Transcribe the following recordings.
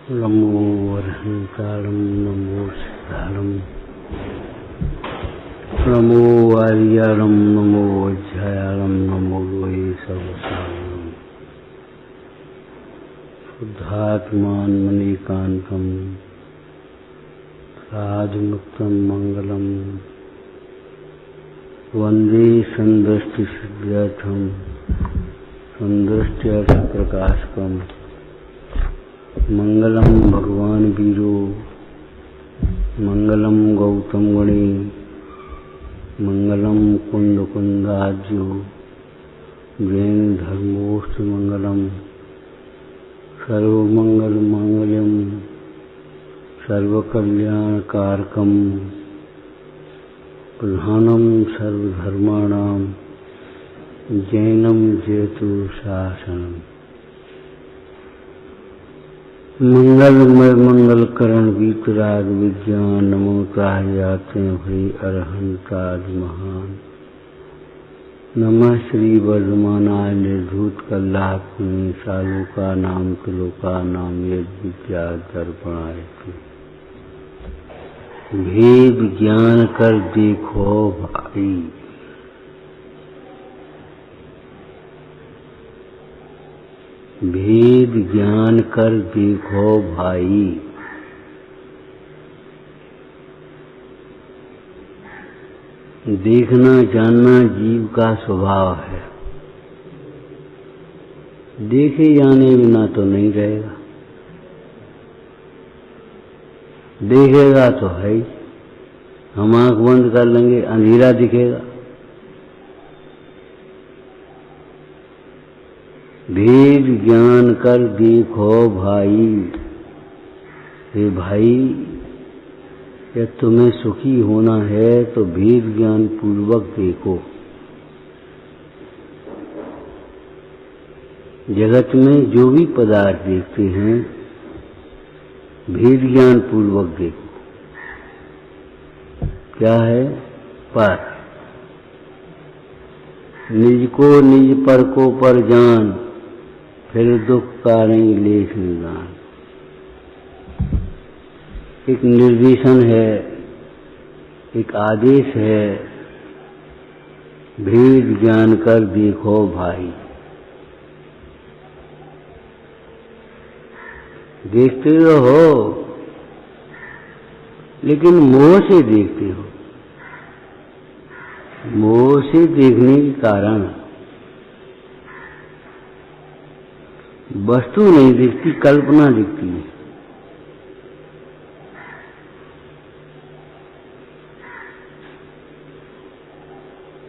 नमो अरहंतारं नमो सिद्धारं नमो आर्यारं नमो अध्यायारं नमो वै सर्वसारं शुद्धात्मान्मनीकान्तं साधुमुक्तं मंगलम वंदे संदृष्टिसिद्ध्यर्थं संदृष्ट्यर्थप्रकाशकम् मंगलम भगवान वीरो मंगलम गौतम गणे मंगलम कुंद कुंदाज्यो जैन धर्मोष्ठ मंगलम सर्वमंगल मांगल्यम सर्वकल्याणकारकम प्रधानम सर्वधर्माणां जैनम जयतु शासनम। मंगलमय मंगलकरण वीतराग विज्ञान नमोताह जाते भई अरहंताज महान। नमः श्री वर्धमानाय निर्धूत कल्लापुनि सालोका नाम तुलोका नाम यद विद्या दर्पणाय। भेद ज्ञान कर देखो भाई, भेद ज्ञान कर देखो भाई। देखना जानना जीव का स्वभाव है, देखे जाने बिना तो नहीं रहेगा, देखेगा तो है ही। हम आंख बंद कर लेंगे अंधेरा दिखेगा। भेद ज्ञान कर देखो भाई। हे भाई, यदि तुम्हें सुखी होना है तो भेद ज्ञान पूर्वक देखो। जगत में जो भी पदार्थ देखते हैं भेद ज्ञान पूर्वक देखो। क्या है? पर निज को निज पर को पर जान, फिर दुख का नहीं लेख निदान। एक निर्देशन है, एक आदेश है, भेद ज्ञान कर देखो भाई। देखते तो हो लेकिन मोह से देखते हो। मोह से देखने के कारण वस्तु नहीं दिखती, कल्पना दिखती है।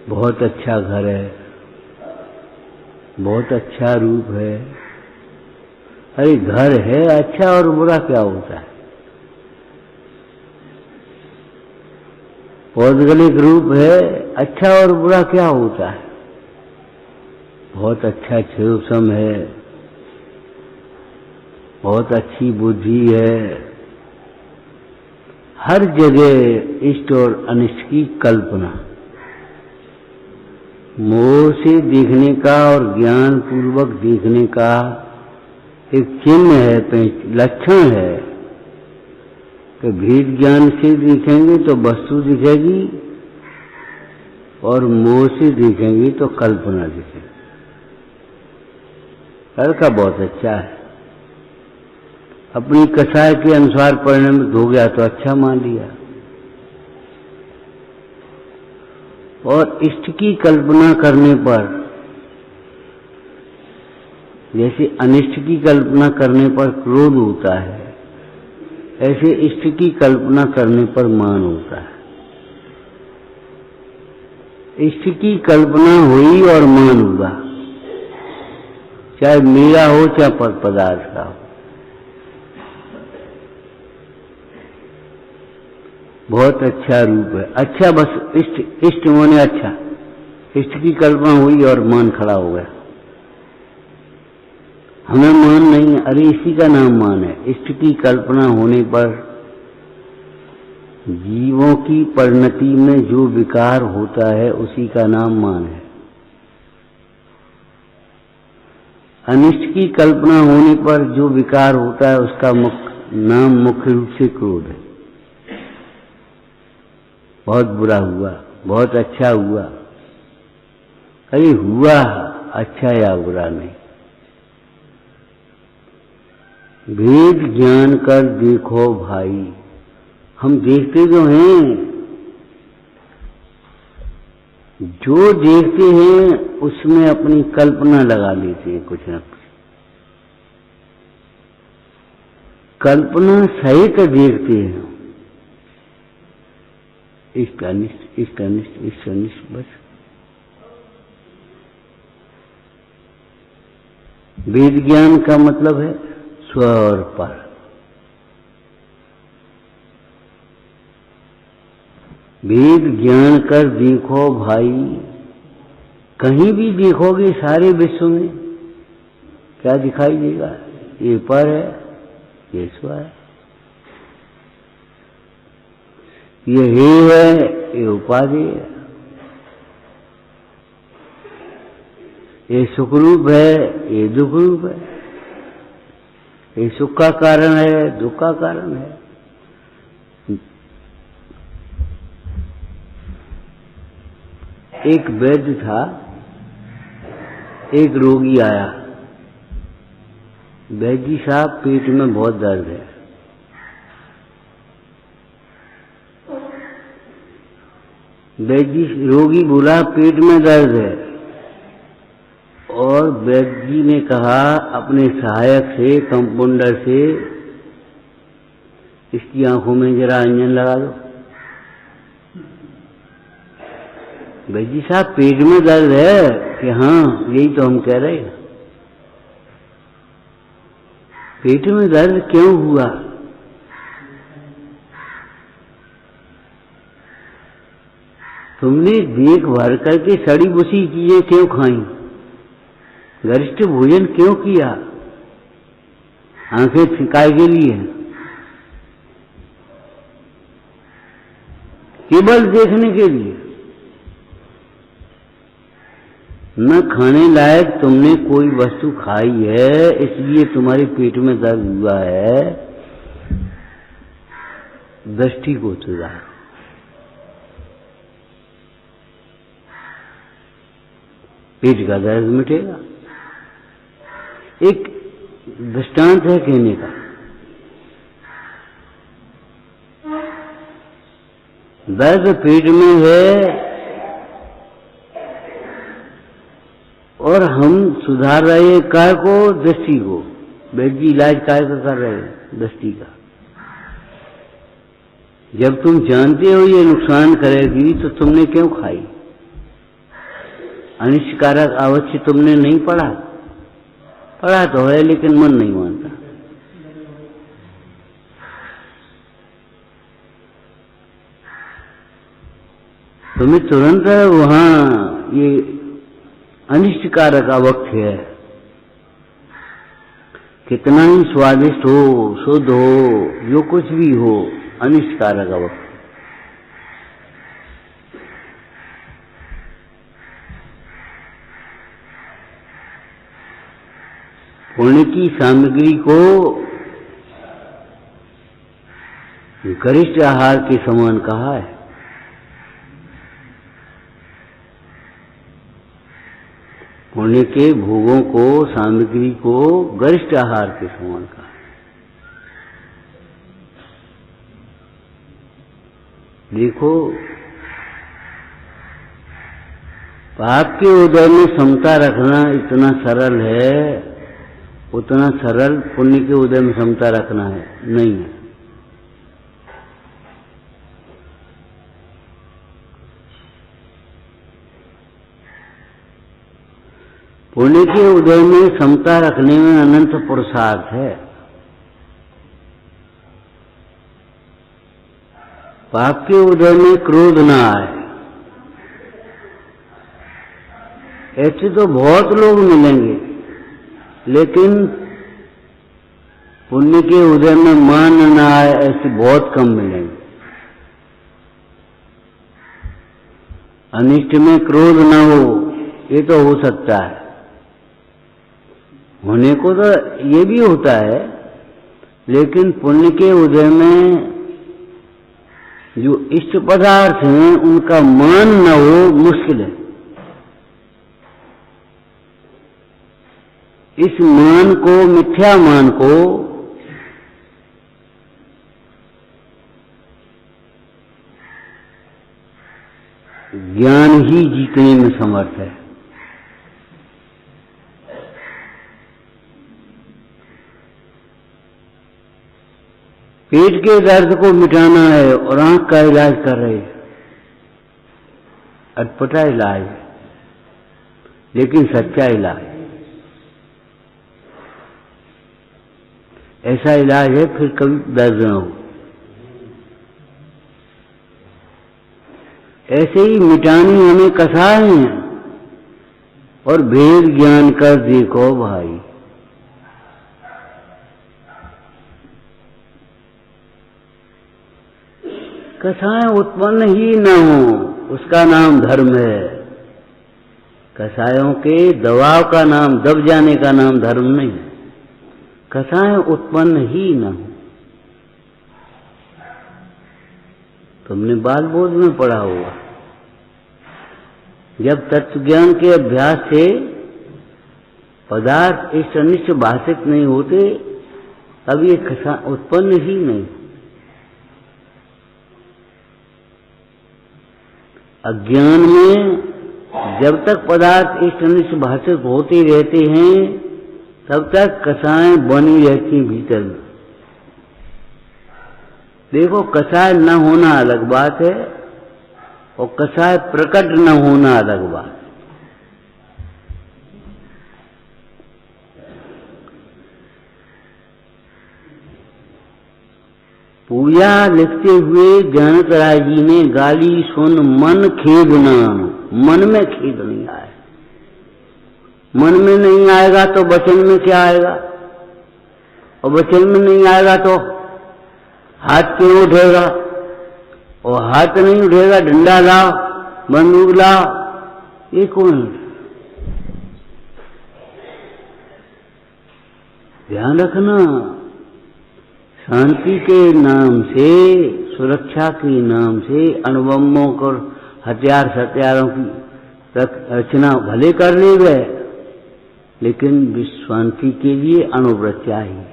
बहुत अच्छा घर है, बहुत अच्छा रूप है। अरे घर है, अच्छा और बुरा क्या होता है? पौद्गलिक रूप है, अच्छा और बुरा क्या होता है? बहुत अच्छा छेवसम है, बहुत अच्छी बुद्धि है। हर जगह इष्ट और अनिष्ट की कल्पना। मोह से देखने का और ज्ञान पूर्वक देखने का एक चिन्ह है, लक्षण है कि भेद ज्ञान से देखेंगे तो वस्तु दिखेगी और मोह से देखेंगे तो कल्पना दिखेगी। लड़का बहुत अच्छा है, अपनी कसाय के अनुसार परिणमित हो गया तो अच्छा मान लिया, और इष्ट की कल्पना करने पर, जैसे अनिष्ट की कल्पना करने पर क्रोध होता है, ऐसे इष्ट की कल्पना करने पर मान होता है। इष्ट की कल्पना हुई और मान हुआ, चाहे मेरा हो चाहे पर पदार्थ का हो। बहुत अच्छा रूप है, अच्छा बस इष्ट माने अच्छा। इष्ट की कल्पना हुई और मान खड़ा हो गया। हमें मान नहीं है, अरे इसी का नाम मान है। इष्ट की कल्पना होने पर जीवों की परिणति में जो विकार होता है उसी का नाम मान है। अनिष्ट की कल्पना होने पर जो विकार होता है उसका नाम मुख्य रूप से क्रोध है। बहुत बुरा हुआ, बहुत अच्छा हुआ, अरे हुआ अच्छा या बुरा नहीं। भेद ज्ञान कर देखो भाई, हम देखते तो हैं, जो देखते हैं उसमें अपनी कल्पना लगा लेते हैं कुछ न कुछ। कल्पना सहित देखते हैं, इष्ट अनिष्ट, इष्ट अनिष्ट, इष्ट अनिष्ट, बस। वेद ज्ञान का मतलब है स्व और पर। वेद ज्ञान कर देखो भाई, कहीं भी देखोगे सारे विश्व में क्या दिखाई देगा? ये पर है, ये स्व है, ये हे है, ये उपाधि है, ये सुख रूप है, ये दुख रूप है, ये सुख का कारण है, दुख का कारण है। एक वैद्य था, एक रोगी आया, वैद्य जी साहब पेट में बहुत दर्द है। वैद्य रोगी बोला पेट में दर्द है, और वैद्य जी ने कहा अपने सहायक से, कंपाउंडर से, इसकी आंखों में जरा अंजन लगा दो। वैद्य जी साहब पेट में दर्द है कि हाँ, यही तो हम कह रहे हैं। पेट में दर्द क्यों हुआ? तुमने देख भर करके सड़ी बुसी चीजें क्यों खाई? गरिष्ठ भोजन क्यों किया? आंखें छिकाए के लिए, केवल देखने के लिए, न खाने लायक तुमने कोई वस्तु खाई है, इसलिए तुम्हारे पेट में दर्द हुआ है। दृष्टि को सुधार, पेट का दर्द मिटेगा। एक दृष्टांत है कहने का, दर्द पेट में है और हम सुधार रहे हैं काय को? दृष्टि को। वैद्य जी इलाज काय का कर रहे हैं? दृष्टि का। जब तुम जानते हो ये नुकसान करेगी तो तुमने क्यों खाई? अनिष्टकारक अवश्य तुमने नहीं पढ़ा, पढ़ा तो है लेकिन मन नहीं मानता। तुम्हें तुरंत वहां ये अनिष्टकारक वक्त है, कितना ही स्वादिष्ट हो, शुद्ध हो, जो कुछ भी हो, अनिष्टकारक वक्त। पुण्य की सामग्री को गरिष्ठ आहार के समान कहा है। पुण्य के भोगों को, सामग्री को गरिष्ठ आहार के समान कहा। देखो, पाप के उदय में समता रखना इतना सरल है, उतना सरल पुण्य के उदय में समता रखना है नहीं है। पुण्य के उदय में समता रखने में अनंत पुरुषार्थ है। पाप के उदय में क्रोध ना आए, ऐसे तो बहुत लोग मिलेंगे, लेकिन पुण्य के उदय में मान न आए ऐसे बहुत कम मिलेंगे। अनिष्ट में क्रोध न हो, ये तो हो सकता है, होने को तो ये भी होता है, लेकिन पुण्य के उदय में जो इष्ट पदार्थ हैं उनका मान न हो मुश्किल है। इस मान को, मिथ्या मान को ज्ञान ही जीतने में समर्थ है। पेट के दर्द को मिटाना है और आंख का इलाज कर रहे हैं, अटपटा इलाज है लेकिन सच्चा इलाज। ऐसा इलाज है फिर कभी दर्द न हो। ऐसे ही मिटानी हमें कसाय हैं और भेद ज्ञान कर देखो भाई। कसाय उत्पन्न ही न हो उसका नाम धर्म है। कसायों के दबाव का नाम, दब जाने का नाम धर्म नहीं। कसाय उत्पन्न ही न हो। तुमने बाल बोध में पढ़ा होगा, जब तत्व ज्ञान के अभ्यास से पदार्थ इष्ट अनिष्ट भाषित नहीं होते तब ये कसाय उत्पन्न ही नहीं। अज्ञान में जब तक पदार्थ इष्ट अनिष्ट भाषित होते रहते हैं तब तक कसाएं बनी रहती भीतर में। देखो, कसाय न होना अलग बात है और कसाय प्रकट न होना अलग बात है। पूजा लिखते हुए जानत राय जी ने गाली सुन मन खेद न, मन में खेद नहीं आया। मन में नहीं आएगा तो वचन में क्या आएगा, और वचन में नहीं आएगा तो हाथ क्यों उठेगा, और हाथ नहीं उठेगा डंडा लाओ, बंदूक लाओ, ये कौन? ध्यान रखना, शांति के नाम से, सुरक्षा के नाम से अणुबम्बों को हथियार सत्यारों की रचना भले कर ले गए, लेकिन विश्व शांति के लिए अणुव्रत चाहिए।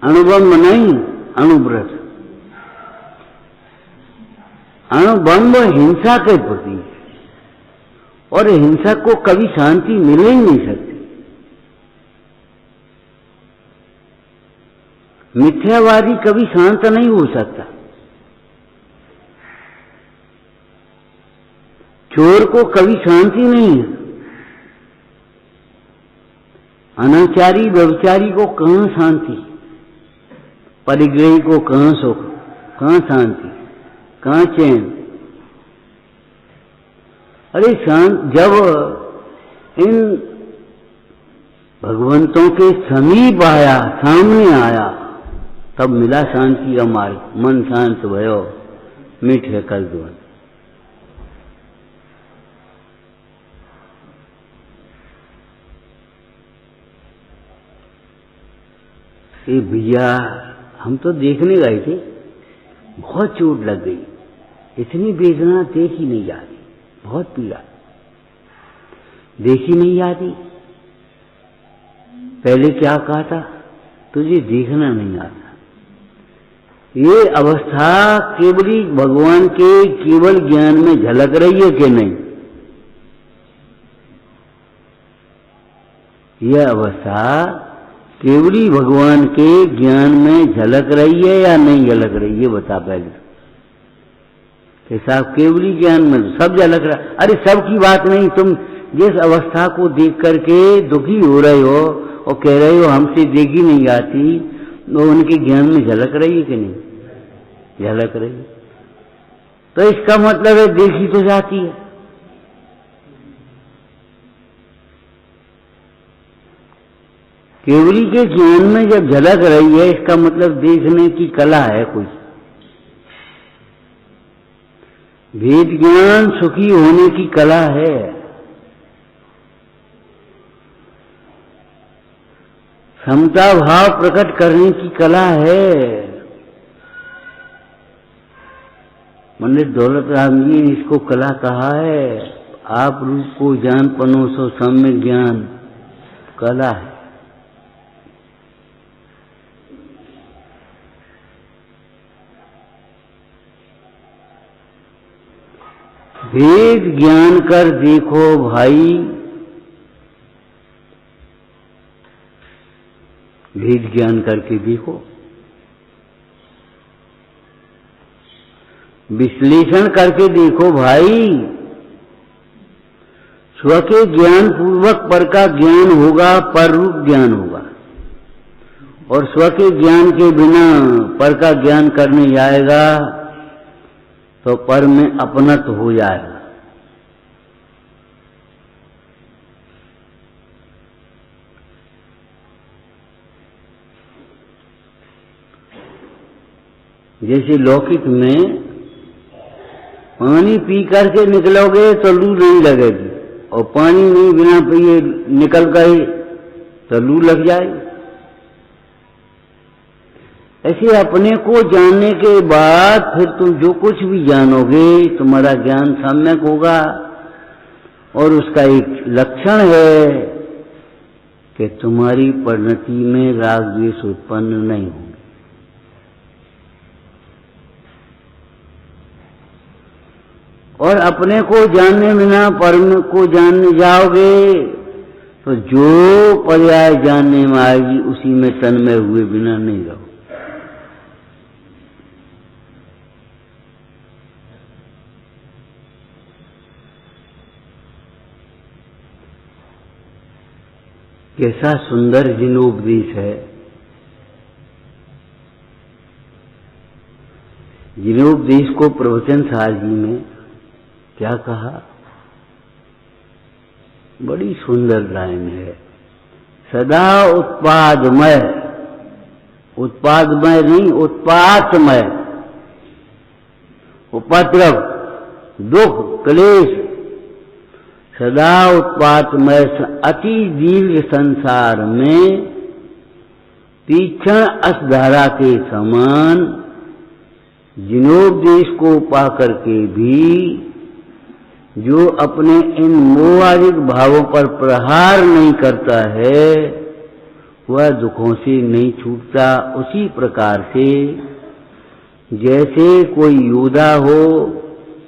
अणुबम्ब नहीं, अणुव्रत। अणुबम्ब हिंसा के प्रति, और हिंसा को कभी शांति मिल ही नहीं सकती। मिथ्यावादी कभी शांत नहीं हो सकता। चोर को कभी शांति नहीं है। अनाचारी व्यभिचारी को कहां शांति, परिग्रही को कहां सुख, कहां शांति, कहां चैन। अरे शांत जब इन भगवंतों के समीप आया, सामने आया, तब मिला शांति का मार्ग। मन शांत भयो मीठे कर दो। ये भैया हम तो देखने गए थे, बहुत चोट लग गई, इतनी वेदना देखी नहीं जाती, बहुत पीड़ा देखी नहीं जाती। पहले क्या कहा था, तुझे देखना नहीं आता। ये अवस्था केवली भगवान के केवल ज्ञान में झलक रही है कि नहीं? यह अवस्था केवली भगवान के ज्ञान में झलक रही है या नहीं झलक रही, ये बता पहले। कि साहब केवली ज्ञान में सब झलक रहा। अरे सब की बात नहीं, तुम जिस अवस्था को देख करके दुखी हो रहे हो और कह रहे हो हमसे देखी नहीं आती, वो उनके ज्ञान में झलक रही है कि नहीं? झलक रही है। तो इसका मतलब है देखी तो जाती है। केवली के ज्ञान में जब झलक रही है, इसका मतलब देखने की कला है कोई। भेद ज्ञान सुखी होने की कला है। समता भाव प्रकट करने की कला है। पंडित दौलत राम जी ने इसको कला कहा है। आप रूप को जान पनोसो सम्यक ज्ञान कला है। भेद ज्ञान कर देखो भाई, भेद ज्ञान करके देखो, विश्लेषण करके देखो भाई। स्व के ज्ञान पूर्वक पर का ज्ञान होगा, पर रूप ज्ञान होगा, और स्व के ज्ञान के बिना पर का ज्ञान करने जाएगा तो पर में अपनत हो जाएगा। जैसे लौकिक में पानी पी करके निकलोगे तो लू नहीं लगेगी, और पानी नहीं बिना पिए निकल गए तो लू लग जाएगी। ऐसे अपने को जानने के बाद फिर तुम जो कुछ भी जानोगे तुम्हारा ज्ञान सम्यक होगा, और उसका एक लक्षण है कि तुम्हारी परिणति में राग द्वेष उत्पन्न नहीं होगा। और अपने को जानने बिना परम को जानने जाओगे तो जो पर्याय जानने में आएगी उसी में तन्मय हुए बिना नहीं रहो। कैसा सुंदर जिनोपदेश है। जिनोपदेश को प्रवचन सार जी में क्या कहा, बड़ी सुंदर लाइन है। सदा उत्पादमय, उत्पादमय नहीं उत्पातमय, उपद्रव दुख क्लेश, सदा उत्पातमय अति दीर्घ संसार में तीक्ष्ण असधारा के समान जिनोपदेश को पाकर के भी जो अपने इन मोहादिक भावों पर प्रहार नहीं करता है वह दुखों से नहीं छूटता। उसी प्रकार से जैसे कोई योद्धा हो,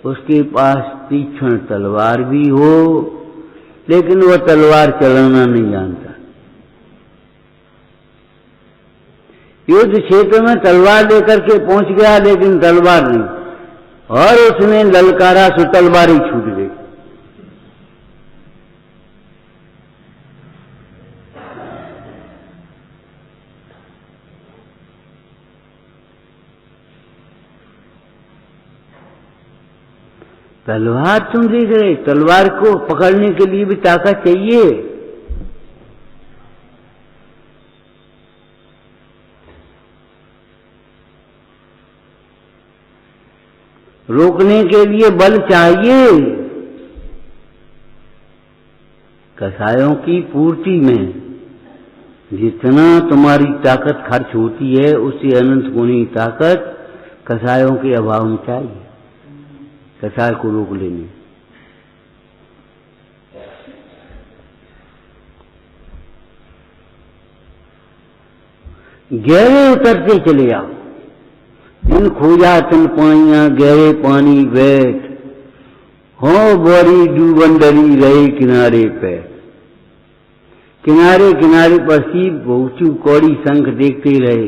उसके पास तीक्ष्ण तलवार भी हो, लेकिन वह तलवार चलाना नहीं जानता। युद्ध क्षेत्र में तलवार लेकर के पहुंच गया लेकिन तलवार नहीं, और उसने ललकारा सो तलवार ही छूट गई। तलवार तुम देख रहे, तलवार को पकड़ने के लिए भी ताकत चाहिए। रोकने के लिए बल चाहिए। कसायों की पूर्ति में जितना तुम्हारी ताकत खर्च होती है उससे अनंत गुनी ताकत कसायों के अभाव में चाहिए, कसाय को रोक लेने। गहरे उतरते चले जाओ, इन खोजा तन पाइया गहरे पानी बैठ, हो बोरी डूबंडरी रहे किनारे पे। किनारे किनारे पर सीप ऊंचू कौड़ी शंख देखते रहे,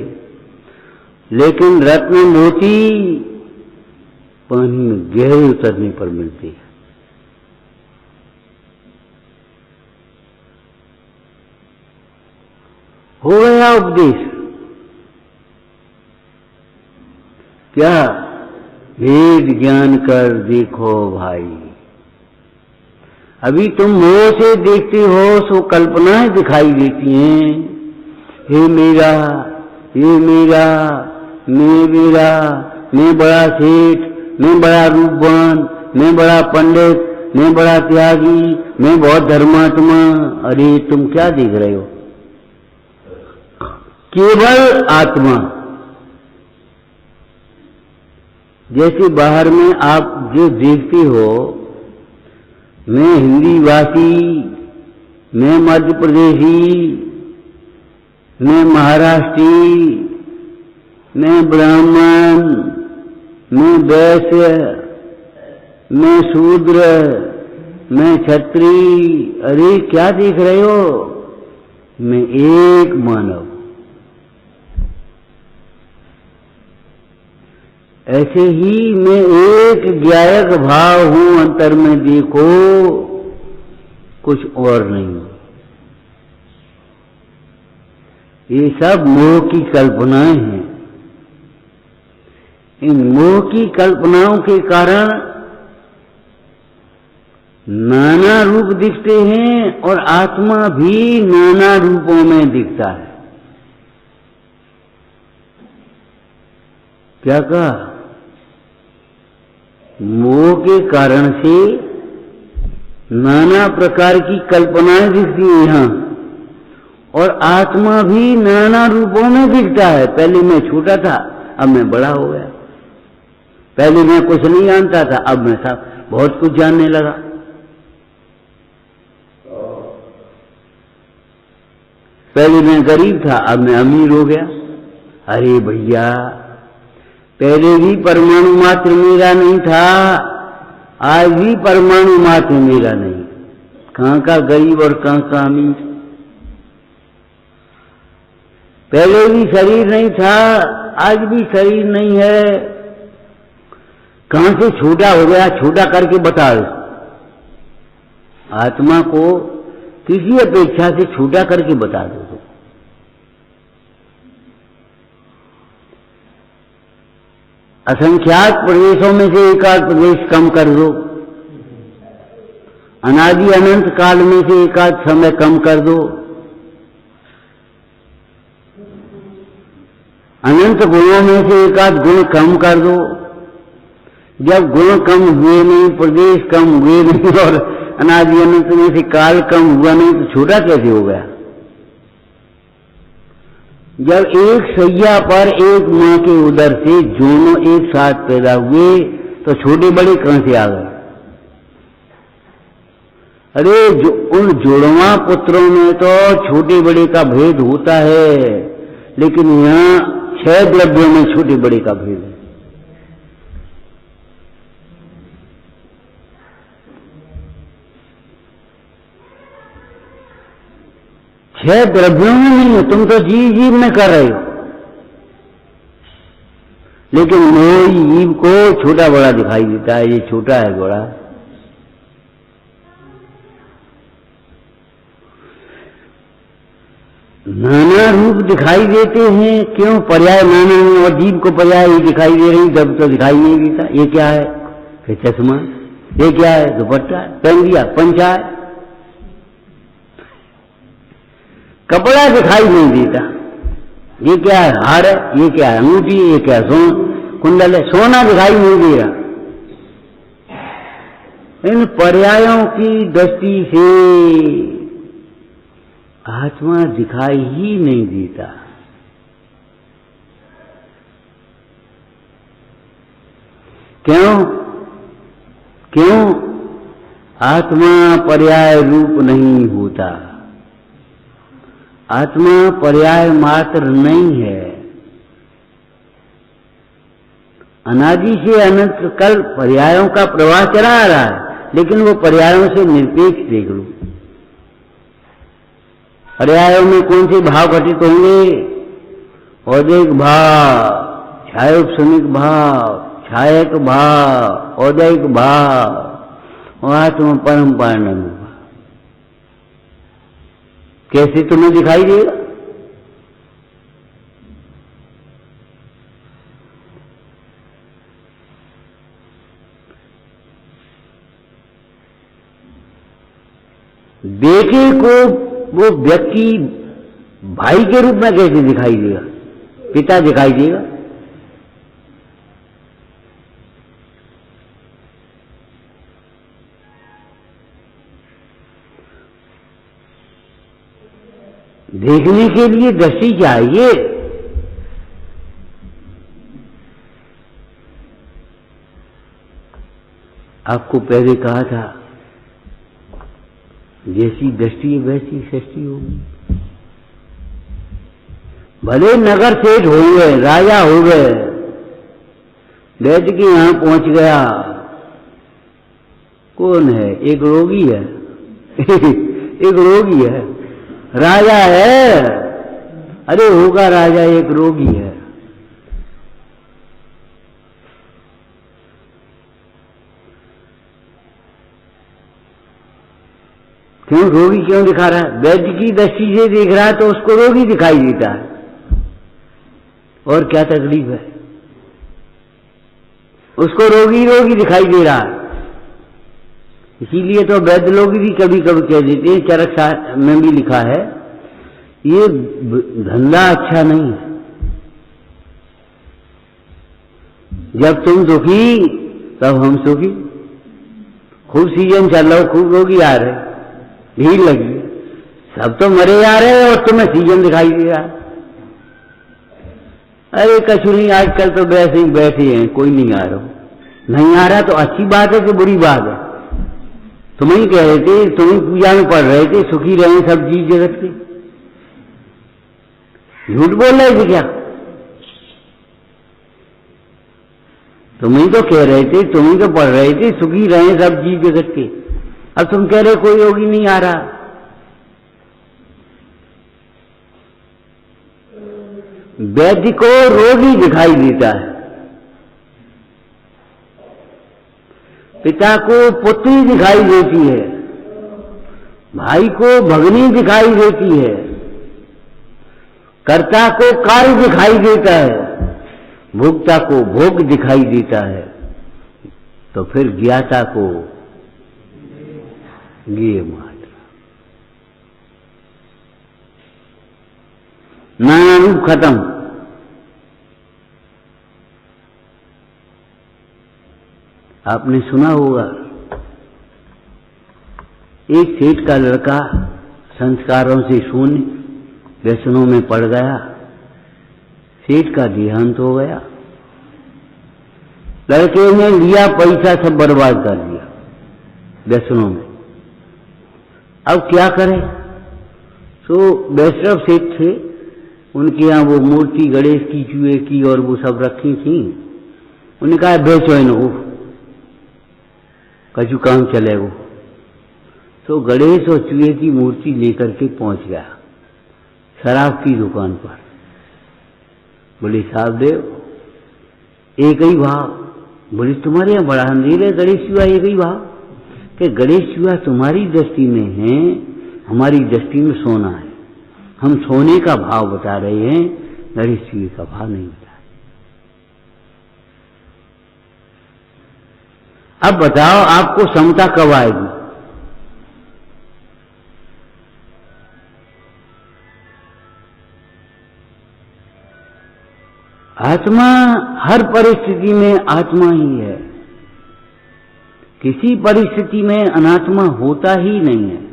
लेकिन रत्न मोती पानी में गहरे उतरने पर मिलते हैं। हो गया उपदेश। क्या भेद ज्ञान कर देखो भाई। अभी तुम मोह से देखते हो सो कल्पनाएं दिखाई देती हैं। हे मेरा, ये मेरा, मैं बड़ा सेठ, मैं बड़ा रूपवान, मैं बड़ा पंडित, मैं बड़ा त्यागी, मैं बहुत धर्मात्मा। अरे तुम क्या देख रहे हो? केवल आत्मा। जैसे बाहर में आप जो देखते हो, मैं हिंदी भाषी, मैं मध्य प्रदेशी, मैं महाराष्ट्री, मैं ब्राह्मण, मैं वैश्य, मैं शूद्र, मैं क्षत्रिय, अरे क्या देख रहे हो? मैं एक मानव। ऐसे ही मैं एक ज्ञायक भाव हूं, अंतर में देखो, कुछ और नहीं। ये सब मोह की कल्पनाएं हैं। इन मोह की कल्पनाओं के कारण नाना रूप दिखते हैं और आत्मा भी नाना रूपों में दिखता है। क्या कहा? मोह के कारण से नाना प्रकार की कल्पनाएं दिखती हैं यहां, और आत्मा भी नाना रूपों में दिखता है। पहले मैं छोटा था, अब मैं बड़ा हो गया। पहले मैं कुछ नहीं जानता था, अब मैं सब बहुत कुछ जानने लगा। पहले मैं गरीब था, अब मैं अमीर हो गया। अरे भैया, पहले भी परमाणु मात्र मेरा नहीं था, आज भी परमाणु मात्र मेरा नहीं। कहां का गरीब और कहां का अमीर। पहले भी शरीर नहीं था, आज भी शरीर नहीं है। कहां से छोटा हो गया, छोटा करके बता दो। आत्मा को किसी अपेक्षा से छोटा करके बता दो। असंख्यात प्रदेशों में से एक आध प्रदेश कम कर दो, अनादि अनंत काल में से एक आध समय कम कर दो, अनंत गुणों में से एक आध गुण कम कर दो। जब गुण कम हुए नहीं, प्रदेश कम हुए नहीं और अनादि अनंत में से काल कम हुआ नहीं, तो छोटा कैसे हो गया? जब एक सैया पर एक मां के उदर से दोनों एक साथ पैदा हुए, तो छोटे बड़े कहां से आ गए? अरे उन जुड़वा पुत्रों में तो छोटे बड़े का भेद होता है, लेकिन यहां 6 द्रव्यों में छोटे बड़े का भेद है। छह द्रव्यों में नहीं है। तुम तो जीव में कर रहे हो, लेकिन मोह जीव को छोटा बड़ा दिखाई देता है। ये छोटा है, बड़ा। नाना रूप दिखाई देते हैं। क्यों? पर्याय नाना है, और जीव को पर्याय ही दिखाई दे रही, जब तो दिखाई नहीं देता। ये क्या है? फिर चश्मा। ये क्या है? दुपट्टा पहन दिया, पंचा है। कपड़ा दिखाई नहीं देता। ये क्या है? हार है। ये क्या है? अंगूठी। ये क्या? कुंडल है। सोना दिखाई नहीं दे रहा। इन पर्यायों की दृष्टि से आत्मा दिखाई ही नहीं देता। क्यों? क्यों? आत्मा पर्याय रूप नहीं होता। आत्मा पर्याय मात्र नहीं है। अनादि से अनंत कल पर्यायों का प्रवाह चला आ रहा है, लेकिन वो पर्यायों से निरपेक्ष देख लो। पर्यायों में कौन से भाव घटित होंगे? औदैहिक भाव, छायोपशमिक भाव, छायक भाव, औदैहिक भाव और आत्मा परम पारणम भाव। कैसे तुम्हें दिखाई देगा? देखे को वो व्यक्ति भाई के रूप में कैसे दिखाई देगा? पिता दिखाई देगा। देखने के लिए दृष्टि चाहिए। आपको पहले कहा था, जैसी दृष्टि है वैसी सृष्टि होगी। भले नगर सेठ हो गए, राजा हो गए, बैठ के यहां पहुंच गया, कौन है? एक रोगी है एक रोगी है, राजा है, अरे होगा राजा, एक रोगी है। क्यों रोगी क्यों दिखा रहा है? वैद्य की दृष्टि से देख रहा है तो उसको रोगी दिखाई देता है, और क्या तकलीफ है? उसको रोगी रोगी दिखाई दे रहा है। इसीलिए तो वैद्य लोग भी कभी कभी कह देते हैं, चरक में भी लिखा है, ये धंधा अच्छा नहीं है। जब तुम दुखी तब हम सुखी। खूब सीजन चल रहा हो, खूब रोगी आ रहे, भीड़ लगी, सब तो मरे जा रहे हैं और तुम्हें सीजन दिखाई दे रहा। अरे कछु नहीं, आजकल तो वैसे ही बैठे हैं, कोई नहीं आ रहा। नहीं आ रहा तो अच्छी बात है कि बुरी बात है? तुम ही कह रहे थे, तुम ही पूजा में पढ़ रहे थे, सुखी रहे सब जीव जगत के। झूठ बोल रहे थे क्या? तुम ही तो कह रहे थे, तुम ही तो पढ़ रहे थे, सुखी रहे सब जीव जगत के। अब तुम कह रहे कोई रोगी नहीं आ रहा। वैद्य को रोगी दिखाई देता है, पिता को पुत्री दिखाई देती है, भाई को भगनी दिखाई देती है, कर्ता को कार्य दिखाई देता है, भोक्ता को भोग दिखाई देता है, तो फिर ज्ञाता को ज्ञेय मात्र। नाना रूप खत्म। आपने सुना होगा, एक सेठ का लड़का संस्कारों से शून्य व्यसनों में पड़ गया, सेठ का देहांत हो गया। लड़के ने लिया पैसा सब बर्बाद कर दिया व्यसनों में। अब क्या करें? तो वैष्णव सेठ थे, उनके यहाँ वो मूर्ति गणेश की, चूहे की और वो सब रखी थी। उन्होंने कहा बेचो इनको, कछु काम चलेगा। तो गणेश और चूहे की मूर्ति लेकर के पहुंच गया शराब की दुकान पर। बोले साहब देव एक ही भाव। बोले तुम्हारे यहाँ बड़ा अंधेर है, गणेश चूहा एक ही भाव? कि गणेश चूहा तुम्हारी दृष्टि में है, हमारी दृष्टि में सोना है। हम सोने का भाव बता रहे हैं, गणेश चूहे का भाव नहीं बता रहे। अब बताओ आपको समता कब आएगी? आत्मा हर परिस्थिति में आत्मा ही है, किसी परिस्थिति में अनात्मा होता ही नहीं है।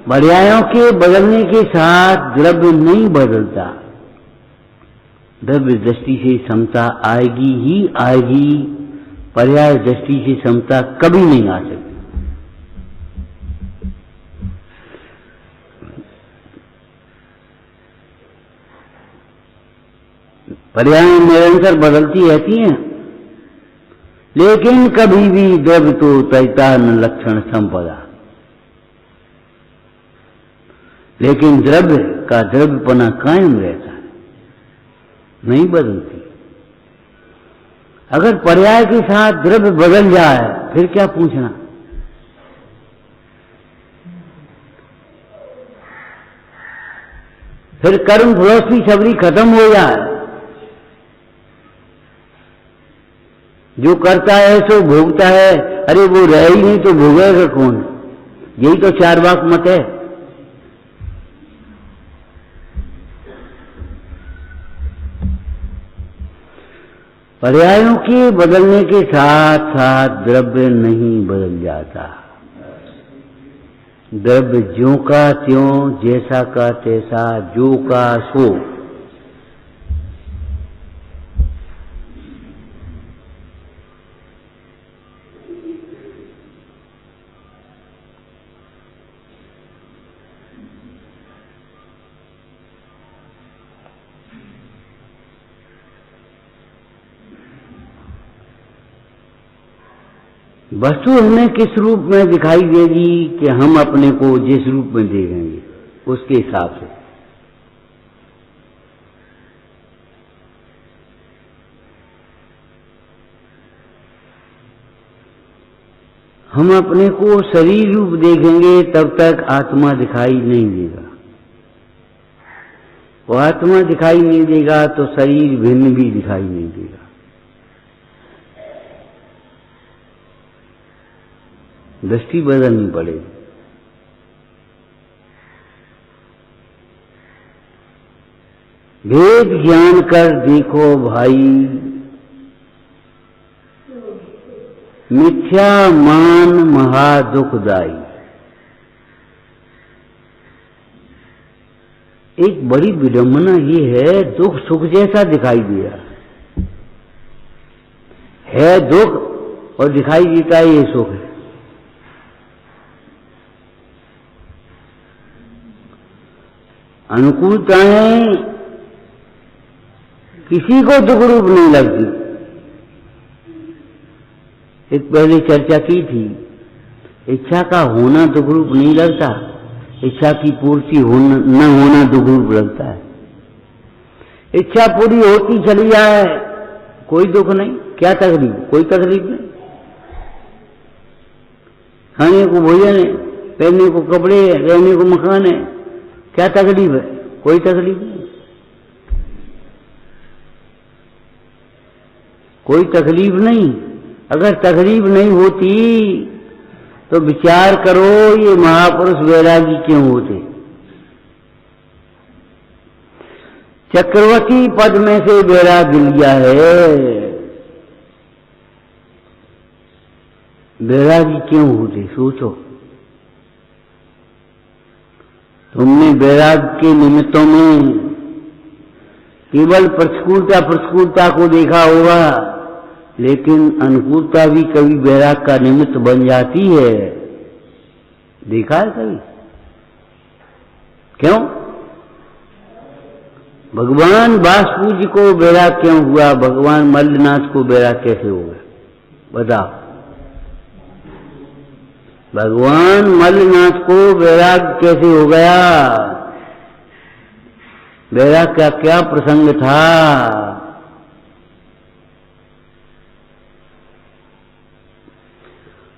पर्यायों के बदलने के साथ द्रव्य नहीं बदलता। द्रव्य दृष्टि से समता आएगी ही आएगी, पर्याय दृष्टि से समता कभी नहीं आ सकती। पर्याय निरंतर बदलती रहती हैं, लेकिन कभी भी द्रव्य तो तैता न लक्षण संपदा। लेकिन द्रव्य का द्रव्यपना कायम रहता है, नहीं बदलती। अगर पर्याय के साथ द्रव्य बदल जाए फिर क्या पूछना? फिर कर्म फिलॉसफी सबरी खत्म हो जाए। जो करता है सो भोगता है, अरे वो रह ही नहीं तो भोगेगा कौन? यही तो चारवाक मत है। पर्यायों के बदलने के साथ साथ द्रव्य नहीं बदल जाता। द्रव्य ज्यों का त्यों, जैसा का तैसा, जो का सो। वस्तु हमें किस रूप में दिखाई देगी कि हम अपने को जिस रूप में देखेंगे उसके हिसाब से। हम अपने को शरीर रूप देखेंगे तब तक आत्मा दिखाई नहीं देगा, और आत्मा दिखाई नहीं देगा तो शरीर भिन्न भी दिखाई नहीं देगा। दृष्टि बदलनी पड़ेगी। भेद ज्ञान कर देखो भाई, मिथ्या मान महा दुखदाई। एक बड़ी विडंबना ये है, दुख सुख जैसा दिखाई दे रहा है दुख और दिखाई देता है ये सुख है। अनुकूलताएं किसी को दुख रूप नहीं लगती। एक पहले चर्चा की थी, इच्छा का होना दुख रूप नहीं लगता, इच्छा की पूर्ति न होना दुख रूप लगता है। इच्छा पूरी होती चली जाए कोई दुख नहीं, क्या तकलीफ? कोई तकलीफ नहीं। खाने को भोजन है, पहनने को कपड़े है, रहने को मकान है, क्या तकलीफ है? कोई तकलीफ नहीं, कोई तकलीफ नहीं। अगर तकलीफ नहीं होती तो विचार करो ये महापुरुष वैरागी क्यों होते। चक्रवर्ती पद में से वैराग्य लिया है, वैरागी क्यों होते सोचो। तुमने वैराग के निमित्तों में केवल प्रतिकूलता को देखा होगा, लेकिन अनुकूलता भी कभी वैराग का निमित्त बन जाती है। देखा है कभी? क्यों? भगवान वासुपूज्य को वैराग क्यों हुआ? भगवान मल्लनाथ को वैराग कैसे हो गया बताओ? भगवान मल्लनाथ को वैराग कैसे हो गया? वैराग का क्या प्रसंग था?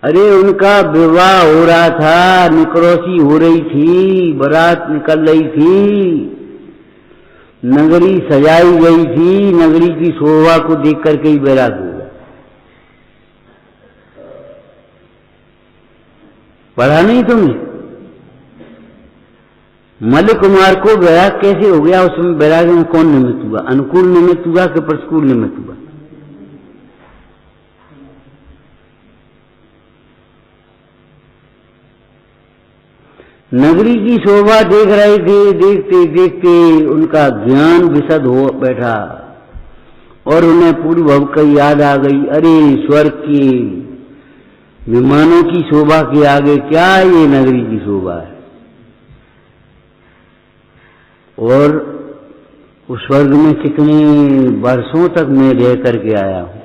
अरे उनका विवाह हो रहा था, निकरोसी हो रही थी, बारात निकल रही थी, नगरी सजाई गई थी, नगरी की शोभा को देख करके ही वैराग हो गया। पढ़ा नहीं तुमने? मल्ल कुमार को वैराग कैसे हो गया? उसमें वैराग में कौन निमित्त हुआ? अनुकूल निमित्त हुआ कि प्रतिकूल निमित्त हुआ? नगरी की शोभा देख रहे थे, देखते देखते उनका ज्ञान विशद हो बैठा और उन्हें पूर्व भव की याद आ गई। अरे स्वर्ग की विमानों की शोभा के आगे क्या ये नगरी की शोभा है। और उस स्वर्ग में कितने वर्षों तक मैं रह करके आया हूं,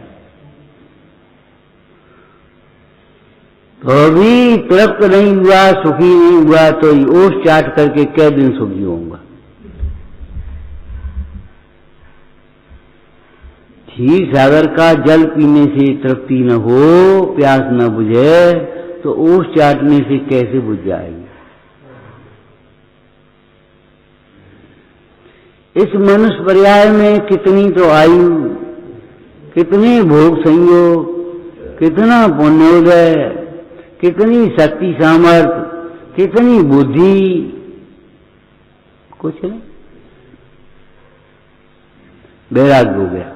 तो अभी तृप्त नहीं हुआ, सुखी नहीं हुआ, तो ओस चाट करके कै दिन सुखी होऊंगा। क्षीर सागर का जल पीने से तृप्ति न हो, प्यास न बुझे, तो ओस चाटने से कैसे बुझ जाएगी? इस मनुष्य पर्याय में कितनी तो आयु, कितने भोग संयोग, कितना पुण्योदय, कितनी शक्ति सामर्थ्य, कितनी बुद्धि, कुछ नहीं। वैराग्य हो गया।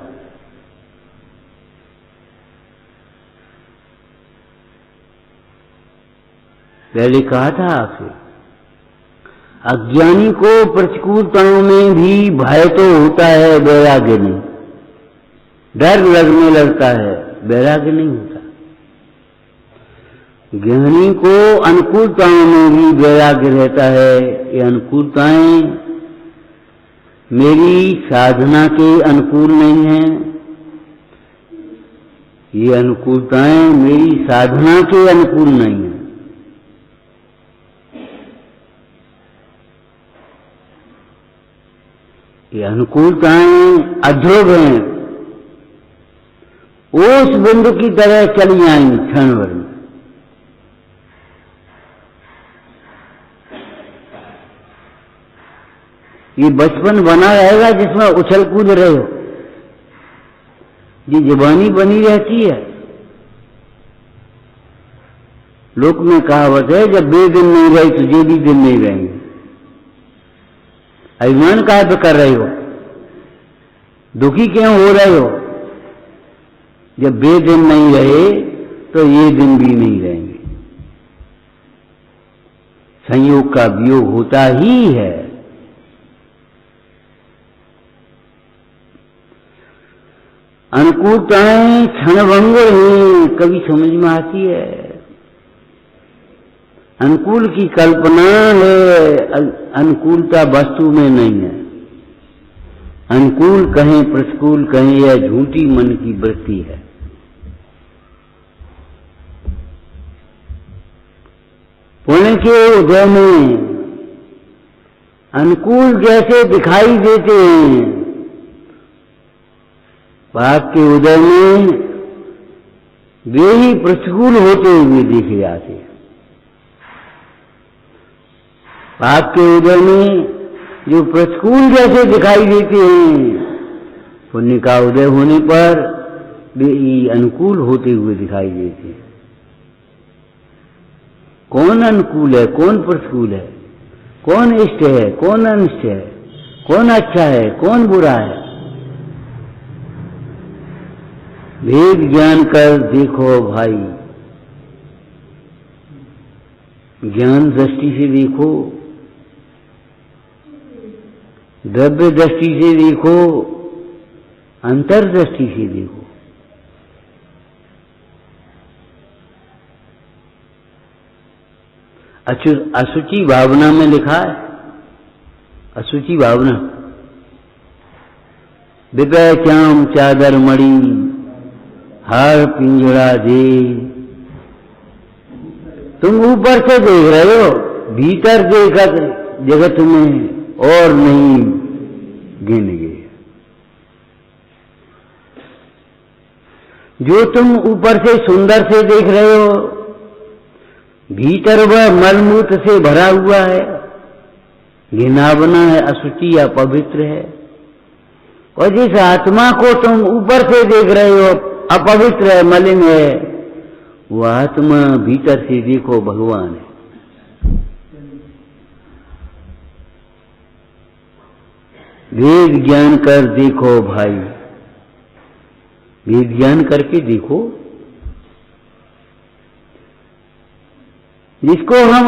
पहले कहा था आपसे, अज्ञानी को प्रतिकूलताओं में भी भय तो होता है, वैराग्य नहीं। डर लगने लगता है, वैराग्य नहीं होता। ज्ञानी को अनुकूलताओं में भी वैराग्य रहता है। ये अनुकूलताएं मेरी साधना के अनुकूल नहीं हैं, ये अनुकूलताएं मेरी साधना के अनुकूल नहीं हैं। ये अनुकूलताएं अध्रुव हैं, ओस बिंदु की तरह चली आएंगी क्षण भर में। ये बचपन बना रहेगा जिसमें उछल कूद रहे हो, ये जवानी बनी रहती है। लोक में कहावत है, जब बे दिन नहीं रही तो जे भी दिन नहीं रहेंगे। अभिमान काहे पे कर रहे हो, दुखी क्यों हो रहे हो? जब बे दिन नहीं रहे तो ये दिन भी नहीं रहेंगे। संयोग का वियोग होता ही है। अनुकूलताएं क्षणभंगुर हैं, कभी समझ में आती है। अनुकूल की कल्पना है, अनुकूलता वस्तु में नहीं है। अनुकूल कहें प्रतिकूल कहें, यह झूठी मन की वृत्ति है। पुण्य के उदय में अनुकूल जैसे दिखाई देते हैं, पाप के उदय में वे ही प्रतिकूल होते हुए देखे जाते हैं। पाप के उदय में जो प्रतिकूल जैसे दिखाई देते हैं, पुण्य का उदय होने पर वे अनुकूल होते हुए दिखाई देते हैं। कौन अनुकूल है, कौन प्रतिकूल है, कौन इष्ट है, कौन अनिष्ट है, कौन अच्छा है, कौन बुरा है? भेद ज्ञान कर देखो भाई, ज्ञान दृष्टि से देखो, द्रव्य दृष्टि से देखो, अंतर्दृष्टि से देखो। अशुचि भावना में लिखा है, अशुचि भावना, विपय श्याम चादर मणि हार पिंजड़ा दे। तुम ऊपर से देख रहे हो, भीतर देखकर जगत में और नहीं गिनेंगे। जो तुम ऊपर से सुंदर से देख रहे हो, भीतर वह मलमूत्र से भरा हुआ है, घिनावना है, अशुचि या पवित्र है। और जिस आत्मा को तुम ऊपर से देख रहे हो, अपवित्र है, मलिन है, वो आत्मा भीतर से देखो भगवान है। वेद ज्ञान कर देखो भाई, वेद ज्ञान करके देखो। जिसको हम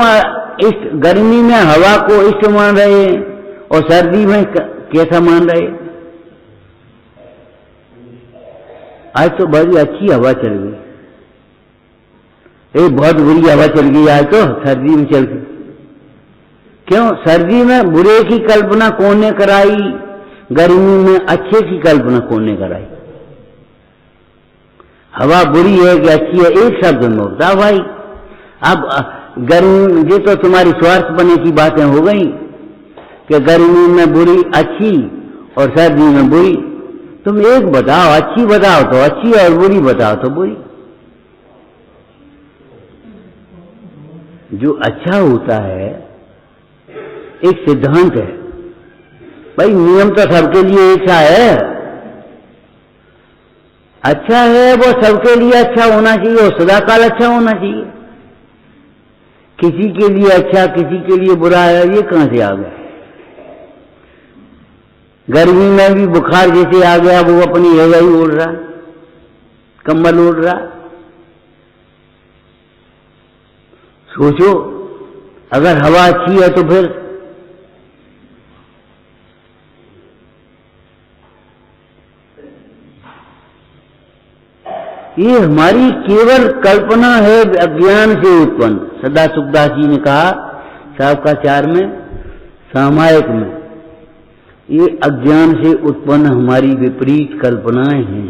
इस गर्मी में हवा को इष्ट मान रहे हैं और सर्दी में कैसा मान रहे? आज तो बड़ी अच्छी हवा चल गई, एक बहुत बुरी हवा चल गई आज तो सर्दी में चल गई। क्यों? सर्दी में बुरे की कल्पना कौन ने कराई, गर्मी में अच्छे की कल्पना कौन ने कराई? हवा बुरी है कि अच्छी है, एक शब्द में होता भाई। अब गर्मी, ये तो तुम्हारी स्वार्थ बने की बातें हो गई कि गर्मी में बुरी अच्छी और सर्दी में बुरी। तुम एक बताओ, अच्छी बताओ तो अच्छी और बुरी बताओ तो बुरी। जो अच्छा होता है एक सिद्धांत है भाई, नियम तो सबके लिए एक सा है। अच्छा है वो सबके लिए अच्छा होना चाहिए और सदाकाल अच्छा होना चाहिए। किसी के लिए अच्छा किसी के लिए बुरा है, ये कहां से आ गया? गर्मी में भी बुखार जैसे आ गया, वो अपनी रजाई ओढ़ रहा, कंबल ओढ़ रहा। सोचो, अगर हवा अच्छी है तो फिर ये हमारी केवल कल्पना है, अज्ञान से उत्पन्न। सदा सुखदास जी ने कहा शावकाचार में, सामायिक में, ये अज्ञान से उत्पन्न हमारी विपरीत कल्पनाएं हैं।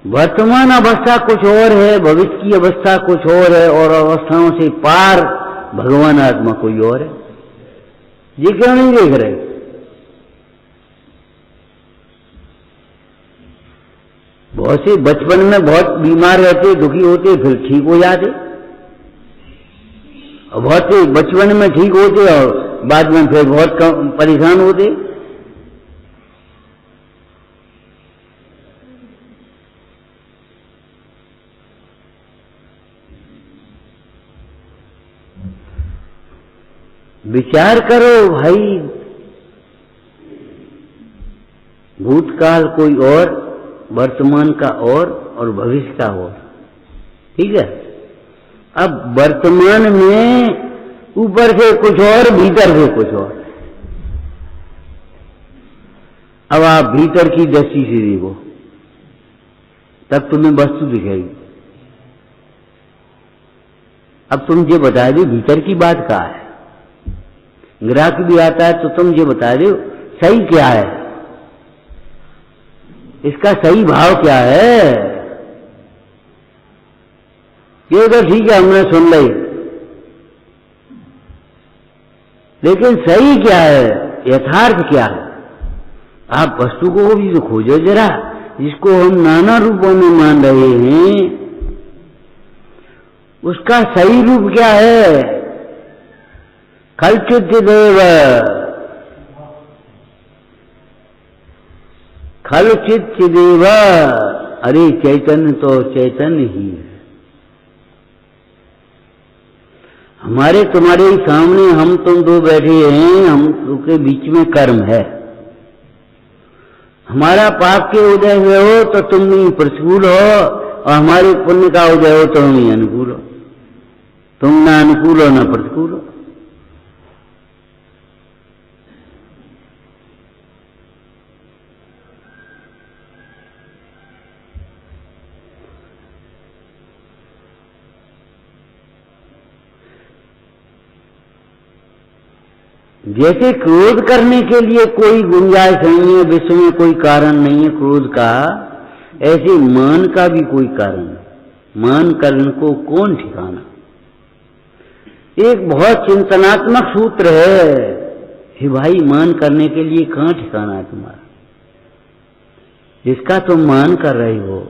वर्तमान अवस्था कुछ और है, भविष्य की अवस्था कुछ और है, और अवस्थाओं से पार भगवान आत्मा कोई और है। ये क्यों नहीं देख रहे? बहुत से बचपन में बहुत बीमार रहते, दुखी होते, फिर ठीक हो जाते, और बहुत से बचपन में ठीक होते और बाद में फिर बहुत परेशान होते। विचार करो भाई, भूतकाल कोई और, वर्तमान का और भविष्य का और। ठीक है, अब वर्तमान में ऊपर से कुछ और, भीतर से कुछ और। अब आप भीतर की दृष्टि से देखो, तब तुम्हें वस्तु दिखेगी। अब तुम ये बता दो भीतर की बात क्या है। ग्राहक भी आता है तो तुम ये बता दो सही क्या है, इसका सही भाव क्या है। ये तो ठीक है, हमने सुन ली, लेकिन सही क्या है, यथार्थ क्या है। आप वस्तु को भी तो खोजो जरा, जिसको हम नाना रूपों में मान रहे हैं, उसका सही रूप क्या है। खलचिदेव, खलचिदेव, अरे चैतन्य तो चैतन्य ही है। हमारे तुम्हारे सामने हम तुम दो बैठे हैं, हम के बीच में कर्म है। हमारा पाप के उदय हुए हो तो तुम नहीं प्रतिकूल हो, और हमारे पुण्य का उदय हो तो हम ही अनुकूल हो। तुम ना अनुकूल हो ना प्रतिकूल हो। जैसे क्रोध करने के लिए कोई गुंजाइश नहीं है, विश्व में कोई कारण नहीं है क्रोध का, ऐसे मान का भी कोई कारण नहीं। मान कारण को कौन ठिकाना। एक बहुत चिंतनात्मक सूत्र है कि भाई मान करने के लिए कहां ठिकाना है तुम्हारा। जिसका तुम मान कर रहे हो,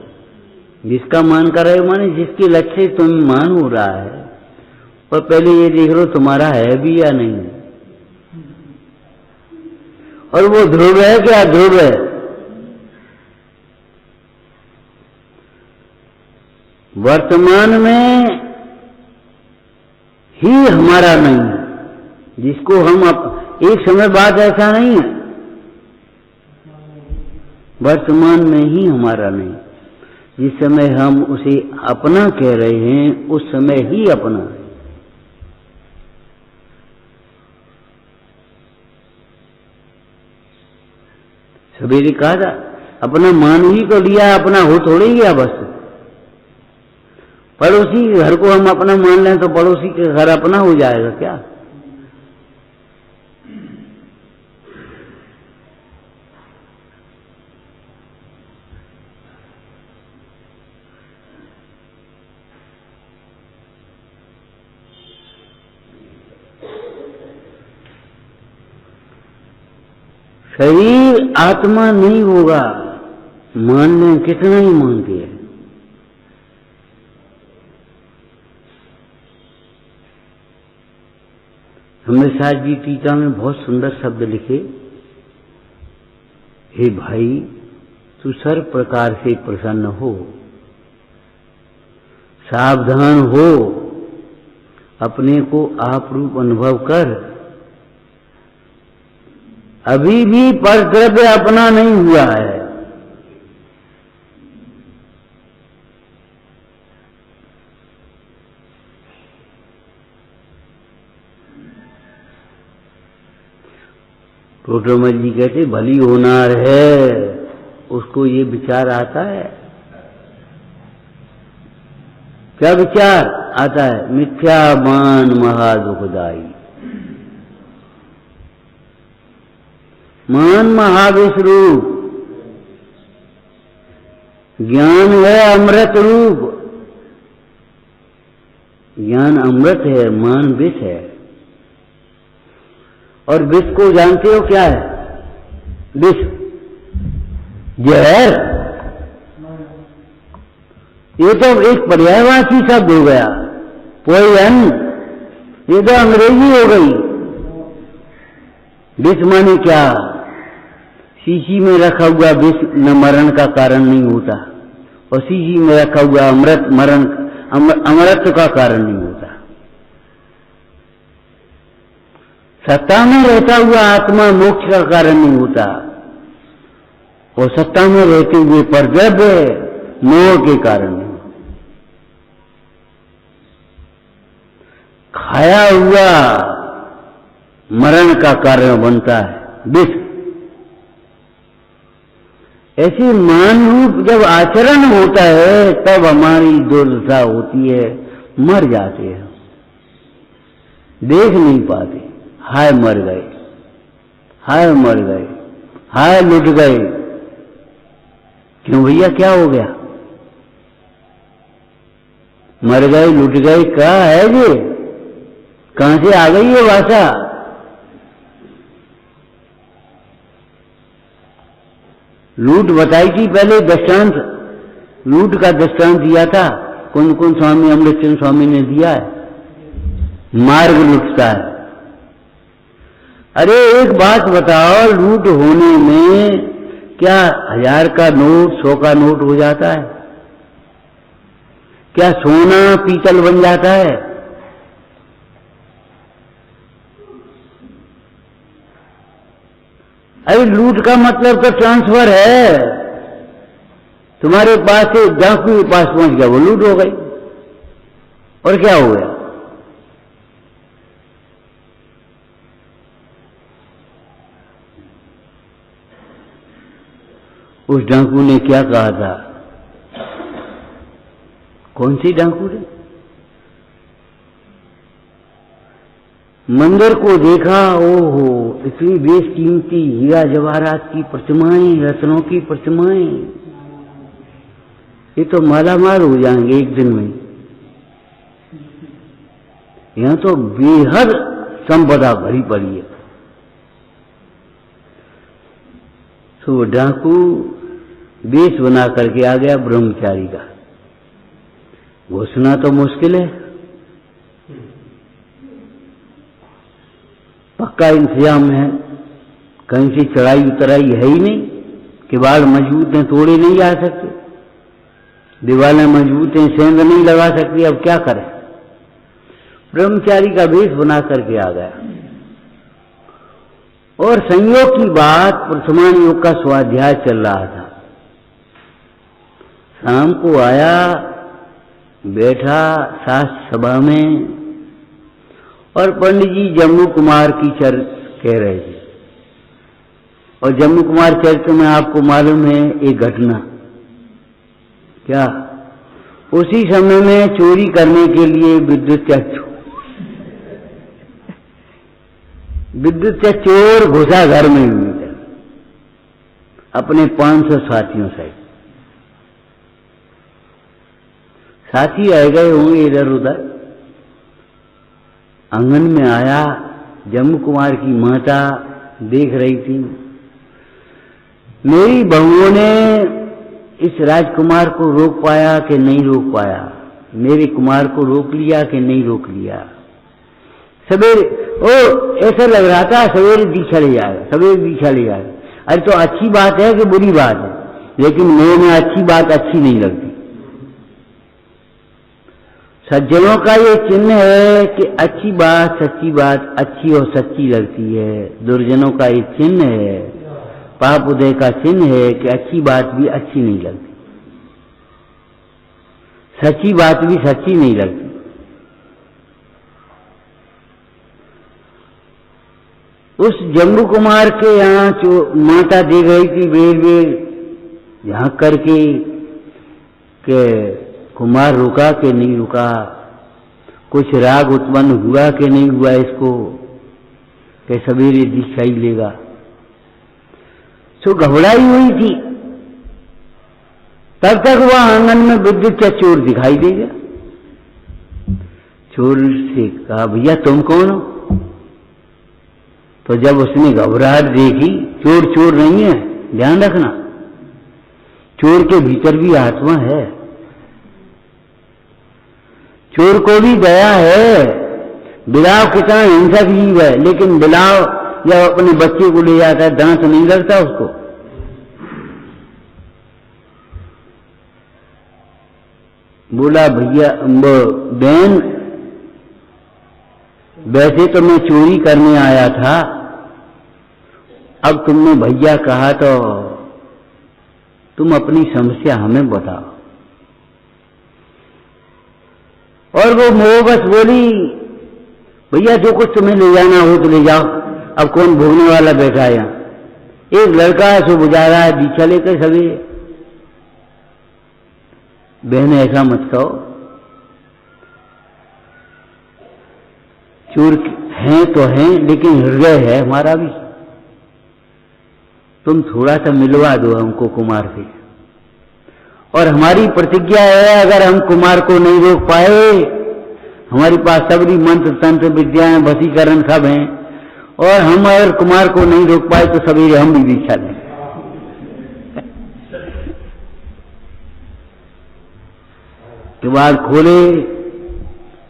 जिसका मान कर रहे हो माने जिसके लक्ष्य से तुम मान हो रहा है, और पहले ये देख लो तुम्हारा है भी या नहीं, और वो ध्रुव है क्या ध्रुव है। वर्तमान में ही हमारा नहीं है, जिसको हम एक समय बाद ऐसा नहीं है, वर्तमान में ही हमारा नहीं। जिस समय हम उसे अपना कह रहे हैं उस समय ही अपना है। सवेरे कहा था अपना मान ही तो लिया, अपना हो थोड़े गया बस। पड़ोसी के घर को हम अपना मान लें तो पड़ोसी के घर अपना हो जाएगा क्या। शरीर आत्मा नहीं होगा, मान लें कितना ही मानते हैं। हमेशा जी टीका में बहुत सुंदर शब्द लिखे, हे भाई तू सर्व प्रकार से प्रसन्न हो, सावधान हो, अपने को आप रूप अनुभव कर। अभी भी परद्रव्य अपना नहीं हुआ है, टोटोमल जी कहते भली होनार है उसको ये विचार आता है। क्या विचार आता है? मिथ्या मान महा दुखदाई। मान महाविष रूप, ज्ञान है अमृत रूप। ज्ञान अमृत है, मान विष है। और विष को जानते हो क्या है? विष जहर। ये तो एक पर्यायवाची शब्द हो गया, पॉइजन। ये तो अंग्रेजी हो गई। विष माने क्या? शीशी में रखा हुआ विष न मरण का कारण नहीं होता, और शीशी में रखा हुआ अमृत मरण अमृत का कारण नहीं होता। सत्ता में रहता हुआ आत्मा मोक्ष का कारण नहीं होता, और सत्ता में रहते हुए परद्रव्य मोह के कारण नहीं। खाया हुआ मरण का कारण बनता है विष। ऐसी मान रूप जब आचरण होता है तब हमारी दुर्दशा होती है, मर जाते हैं, देख नहीं पाते। हाय मर गए, हाय मर गए, हाय लुट गए। क्यों भैया, क्या हो गया? मर गए लुट गए क्या है ये? कहां से आ गई ये भाषा? लूट बताई थी पहले, दृष्टांत लूट का दृष्टांत दिया था। कौन कौन स्वामी? अमृतचंद स्वामी ने दिया है। मार्ग लुटता है। अरे एक बात बताओ, लूट होने में क्या 1000 का नोट 100 का नोट हो जाता है? क्या सोना पीतल बन जाता है? अरे लूट का मतलब तो ट्रांसफर है। तुम्हारे पास से डाकू के पास पहुंच गया, वो लूट हो गई। और क्या हो गया? उस डाकू ने क्या कहा था? कौन सी डाकू ने? मंदिर को देखा, ओहो इतनी बेशकीमती हीरा जवाहरात की प्रतिमाएं, रत्नों की प्रतिमाएं, ये तो मालामाल हो जाएंगे एक दिन में। यहां तो बेहद संपदा भरी पड़ी है। तो डाकू वेश बना करके आ गया ब्रह्मचारी का। घुसना तो मुश्किल है, पक्का इंतजाम है, कहीं से चढ़ाई उतराई है ही नहीं, किवाड़ मजबूत हैं, तोड़े नहीं जा सकते, दीवारें मजबूत हैं, सेंध नहीं लगा सकती। अब क्या करें? ब्रह्मचारी का वेश बना करके आ गया। और संयोग की बात, वर्तमान योग का स्वाध्याय चल रहा था। शाम को आया, बैठा शास्त्र सभा में, और पंडित जी जम्मू कुमार की चरित्र कह रहे थे। और जम्मू कुमार चरित्र में आपको मालूम है एक घटना, क्या? उसी समय में चोरी करने के लिए विद्युत चोर घुसा घर में ही अपने 500 साथियों से। साथी आ गए होंगे इधर उधर। आंगन में आया, जम्मू कुमार की माता देख रही थी। मेरी बहुओं ने इस राजकुमार को रोक पाया कि नहीं रोक पाया? मेरे कुमार को रोक लिया कि नहीं रोक लिया? सवेरे ऐसा लग रहा था सवेरे दीक्षा ले जाएगा, सवेरे दीक्षा ले जाएगा। अरे तो अच्छी बात है कि बुरी बात है? लेकिन मेरे में अच्छी बात अच्छी नहीं लगती। सज्जनों का ये चिन्ह है कि अच्छी बात सच्ची बात अच्छी और सच्ची लगती है। दुर्जनों का ये चिन्ह है, पाप उदय का चिन्ह है कि अच्छी बात भी अच्छी नहीं लगती, सच्ची बात भी सच्ची नहीं लगती। उस जम्बू कुमार के यहाँ जो माता दे गई थी बेर झांक करके कि कुमार रुका कि नहीं रुका, कुछ राग उत्पन्न हुआ कि नहीं हुआ इसको, कि सवेरे दीक्षा ही लेगा। सो घबराई हुई थी। तब तक वह आंगन में विद्युत का चोर दिखाई दे गया। चोर से कहा, भैया तुम कौन हो? तो जब उसने घबराहट देखी, चोर चोर नहीं है, ध्यान रखना, चोर के भीतर भी आत्मा है। चोर को भी दया है। बिलाव कितना हिंसक जीव है, लेकिन बिलाव जब अपने बच्चे को ले जाता है, दांत नहीं लगता उसको। बोला, भैया बहन, वैसे तो मैं चोरी करने आया था, अब तुमने भैया कहा तो तुम अपनी समस्या हमें बताओ। और वो मोहब्बत बोली, भैया जो कुछ तुम्हें ले जाना हो तो ले जाओ, अब कौन भोगने वाला बैठा है यहाँ। एक लड़का है सो बुझा रहा है दीक्षा लेकर सवेरे। बहन ऐसा मत कहो, चोर हैं तो हैं, लेकिन हृदय है हमारा भी। तुम थोड़ा सा मिलवा दो हमको कुमार से। और हमारी प्रतिज्ञा है, अगर हम कुमार को नहीं रोक पाए, हमारी पास सबरी मंत्र तंत्र विद्याएं वशीकरण सब हैं, और हम अगर कुमार को नहीं रोक पाए तो सवेरे हम भी दीक्षा लें। किवाड़ खोले,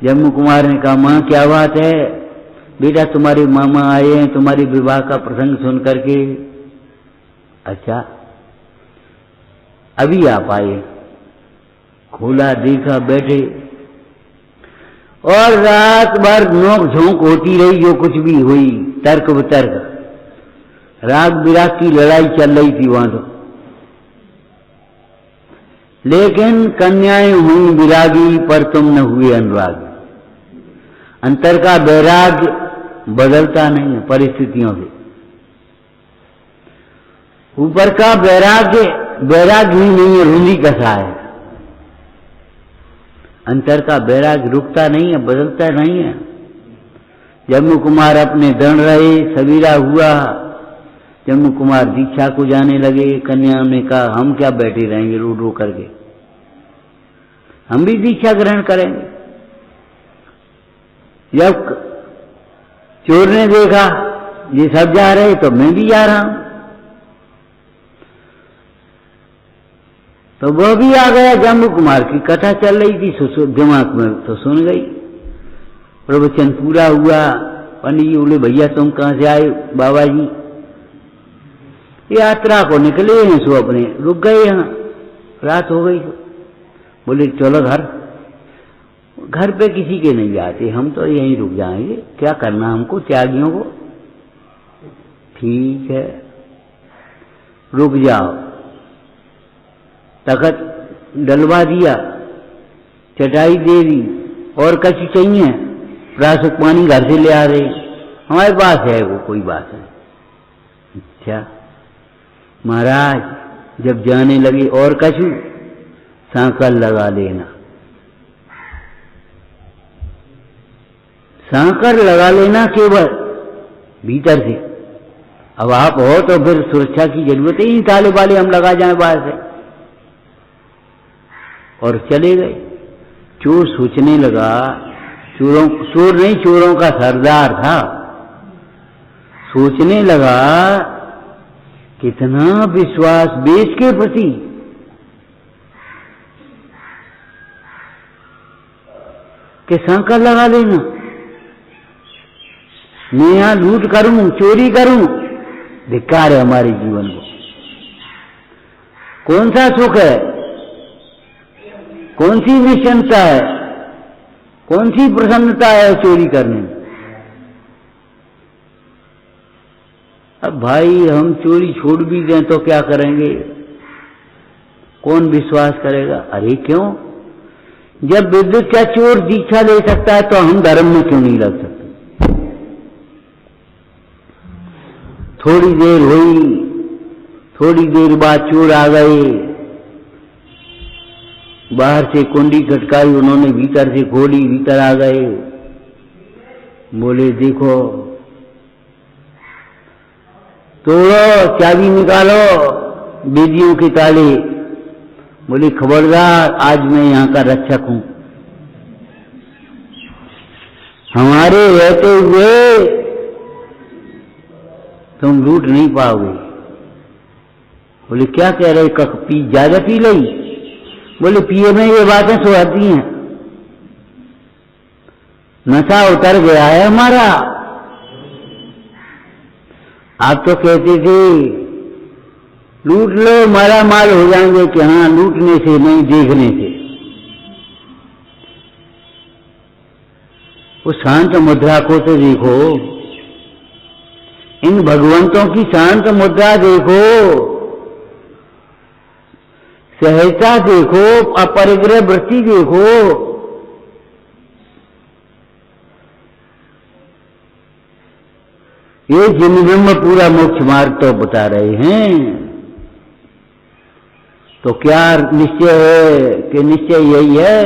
जम्मू कुमार ने कहा, मां क्या बात है? बेटा तुम्हारे मामा आए हैं तुम्हारे विवाह का प्रसंग सुन करके। अच्छा, अभी आप आए? खोला, देखा, बैठे, और रात भर नोक झोंक होती रही, जो कुछ भी हुई, तर्क वितर्क, राग विराग की लड़ाई चल रही थी वहां तो। लेकिन कन्याएं हुई विरागी, पर तुम न हुए अनुरागी। अंतर का वैराग्य बदलता नहीं है परिस्थितियों से। ऊपर का वैराग्य वैराग्य ही नहीं है, रूंधी कसा है। अंतर का वैराग्य रुकता नहीं है, बदलता नहीं है। जम्मू कुमार अपने दृढ़ रहे, सवेरा हुआ, जम्मू कुमार दीक्षा को जाने लगे। कन्या ने कहा, हम क्या बैठे रहेंगे रो रो करके, हम भी दीक्षा ग्रहण करेंगे। जब चोर ने देखा ये सब जा रहे तो मैं भी जा रहा हूं, तो वह भी आ गया। जम्मू कुमार की कथा चल रही थी दिमाग में, तो सुन गई। प्रवचन पूरा हुआ। पंडित जी बोले, भैया तुम कहां से आए? बाबा जी यात्रा को निकले हैं, सो अपने रुक गए यहाँ, रात हो गई। बोले चलो घर। घर पे किसी के नहीं जाते, हम तो यहीं रुक जाएंगे, क्या करना हमको त्यागियों को। ठीक है, रुक जाओ। तखत डलवा दिया, चटाई दे दी, और कच्ची चाहिए, प्रासुक पानी घर से ले आ रहे, हमारे पास है वो, कोई बात नहीं। अच्छा महाराज जब जाने लगे, और कछु सांकल लगा लेना, सांकर लगा लेना केवल भीतर से। अब आप हो तो फिर सुरक्षा की जरूरत ही नहीं, ताले वाले हम लगा जाएं बाहर से। और चले गए। चोर सोचने लगा, चोर नहीं, चोरों का सरदार था, सोचने लगा कितना विश्वास देश के प्रति। कि सांकर लगा लेना, मैं यहां लूट करूं, चोरी करूं, धिक्कार है हमारे जीवन को। कौन सा सुख है, कौन सी निश्चिंतता है, कौन सी प्रसन्नता है चोरी करने में। अब भाई हम चोरी छोड़ भी दें तो क्या करेंगे, कौन विश्वास करेगा। अरे क्यों, जब विद्युत का चोर दीक्षा ले सकता है तो हम धर्म में क्यों नहीं लग सकते। थोड़ी देर हुई, थोड़ी देर बाद चोर आ गए, बाहर से कुंडी खटकाई, उन्होंने भीतर से खोली, भीतर आ गए। बोले देखो, तोड़ो, चाबी निकालो, बेदियों के ताले। बोले खबरदार, आज मैं यहाँ का रक्षक हूं, हमारे रहते हुए तुम लूट नहीं पाओगे। बोले क्या कह रहे, पी ज्यादा पी लई? बोले पिए में ये बातें सुहाती हैं, नशा उतर गया है हमारा। आप तो कहते थे लूट लो, मारा माल हो जाएंगे, कि हाँ लूटने से नहीं, देखने से। उस शांत मुद्रा को तो देखो, इन भगवंतों की शांत मुद्रा देखो, सहजता देखो, अपरिग्रह वृत्ति देखो। ये जिनमें पूरा मोक्ष मार्ग तो बता रहे हैं। तो क्या निश्चय है कि निश्चय यही है,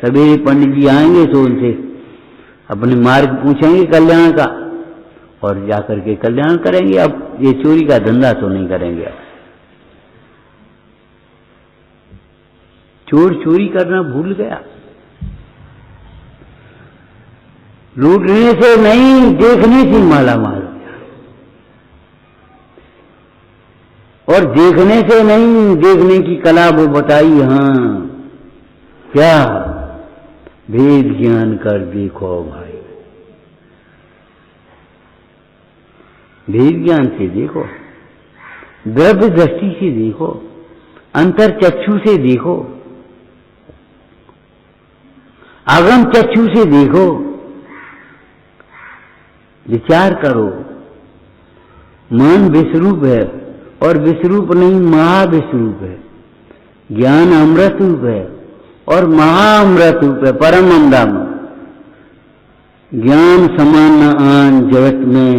सवेरे पंडित जी आएंगे तो उनसे अपने मार्ग पूछेंगे कल्याण का, और जाकर के कल्याण करेंगे। अब ये चोरी का धंधा तो नहीं करेंगे। चोर चोरी करना भूल गया, लूटने से नहीं, देखने से माला माल, और देखने से नहीं, देखने की कला वो बताई। हाँ क्या, वेद ज्ञान कर देखो भाई, वेद ज्ञान से देखो, द्रव्य दृष्टि से देखो, अंतर चक्षु से देखो, आगम चक्षु से देखो, विचार करो। मन विश्वरूप है, और विश्वरूप नहीं, महाविश्वरूप है। ज्ञान अमृत रूप है और महाअमृत रूप है, परम अमृत। ज्ञान समान न आन जगत में,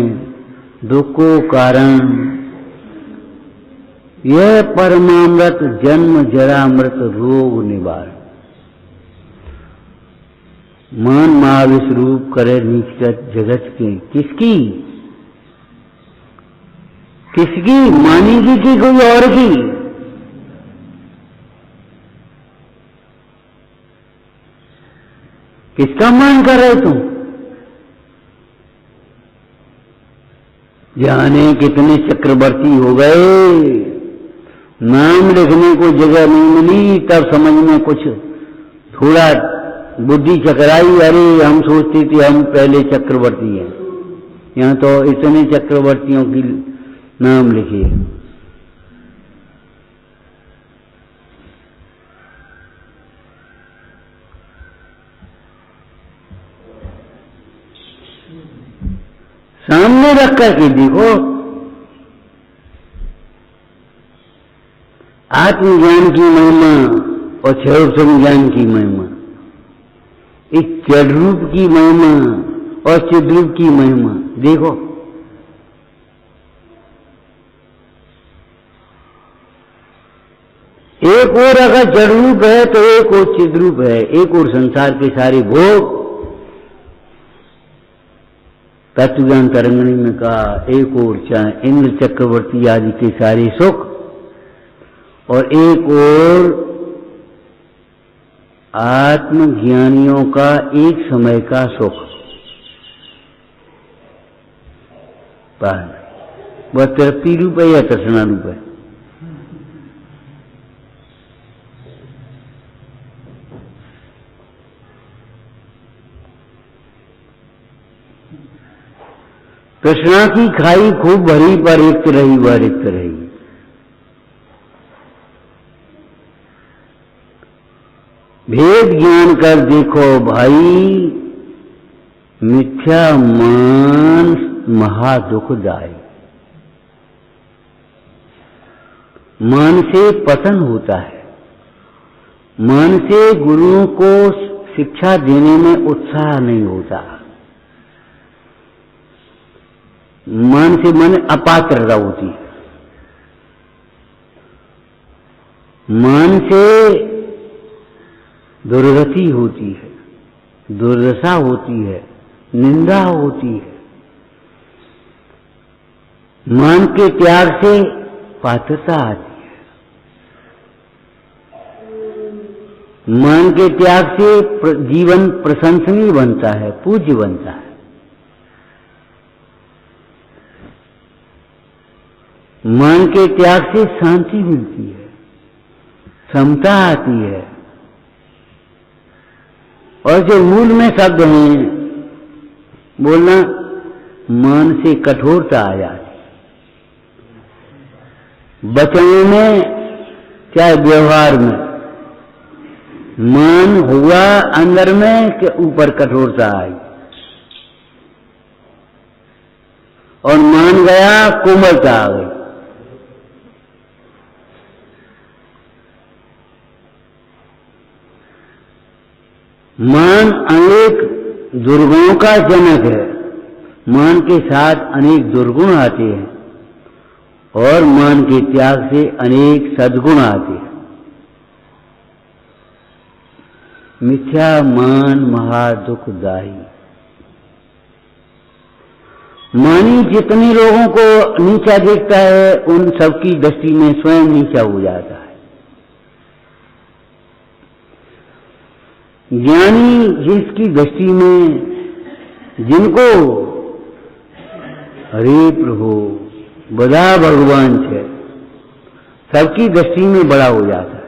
दुखो कारण। यह परमामृत जन्म जरा अमृत रोग निवारण। मान महाविश्वरूप करे नीचगत जगत के, किसकी किसकी मानेगी कि कोई और की? किसका मान कर रहे तुम? जाने कितने चक्रवर्ती हो गए, नाम लिखने को जगह नहीं मिली, तब समझ में कुछ थोड़ा बुद्धि चकराई। अरे हम सोचते थे हम पहले चक्रवर्ती हैं, यहाँ तो इतने चक्रवर्तियों की नाम लिखिए। सामने रख करके देखो, आत्मज्ञान की महिमा और क्षयोत्सव ज्ञान की महिमा, इस जड़ रूप की महिमा और चिद्रूप की महिमा देखो। एक और अगर जड़ रूप है तो एक और चिद्रूप है, एक और संसार के सारे भोग। तत्वज्ञान तरंगणी में कहा, एक और चाहे इंद्र चक्रवर्ती आदि के सारे सुख, और एक और आत्मज्ञानियों का एक समय का सुख। वह तृप्ति रूप है या तृष्णा रूप है? तृष्णा की खाई खूब भरी, पर रिक्त रही वह रिक्त रही। भेद ज्ञान कर देखो भाई, मिथ्या मान महादुखदायी। मान से पतन होता है, मान से गुरुओं को शिक्षा देने में उत्साह नहीं होता। मान से मन अपात्रता होती है, मान से दुर्गति होती है, दुर्दशा होती है, निंदा होती है। मान के त्याग से पात्रता आती है, मान के त्याग से जीवन प्रशंसनीय बनता है, पूज्य बनता है। मान के त्याग से शांति मिलती है, समता आती है। और जो मूल में शब्द हैं बोलना, मान से कठोरता आ जाती, वचनों में चाहे व्यवहार में। मान हुआ अंदर में कि ऊपर कठोरता आई, और मान गया कोमलता आ गई। मान अनेक दुर्गुणों का जनक है, मान के साथ अनेक दुर्गुण आते हैं, और मान के त्याग से अनेक सद्गुण आते हैं। मिथ्या मान महादुखदायी। मानी जितने लोगों को नीचा देखता है, उन सबकी दृष्टि में स्वयं नीचा हो जाता है। ज्ञानी जिसकी दृष्टि में, जिनको हरे प्रभु बड़ा भगवान है, सबकी दृष्टि में बड़ा हो जाता है।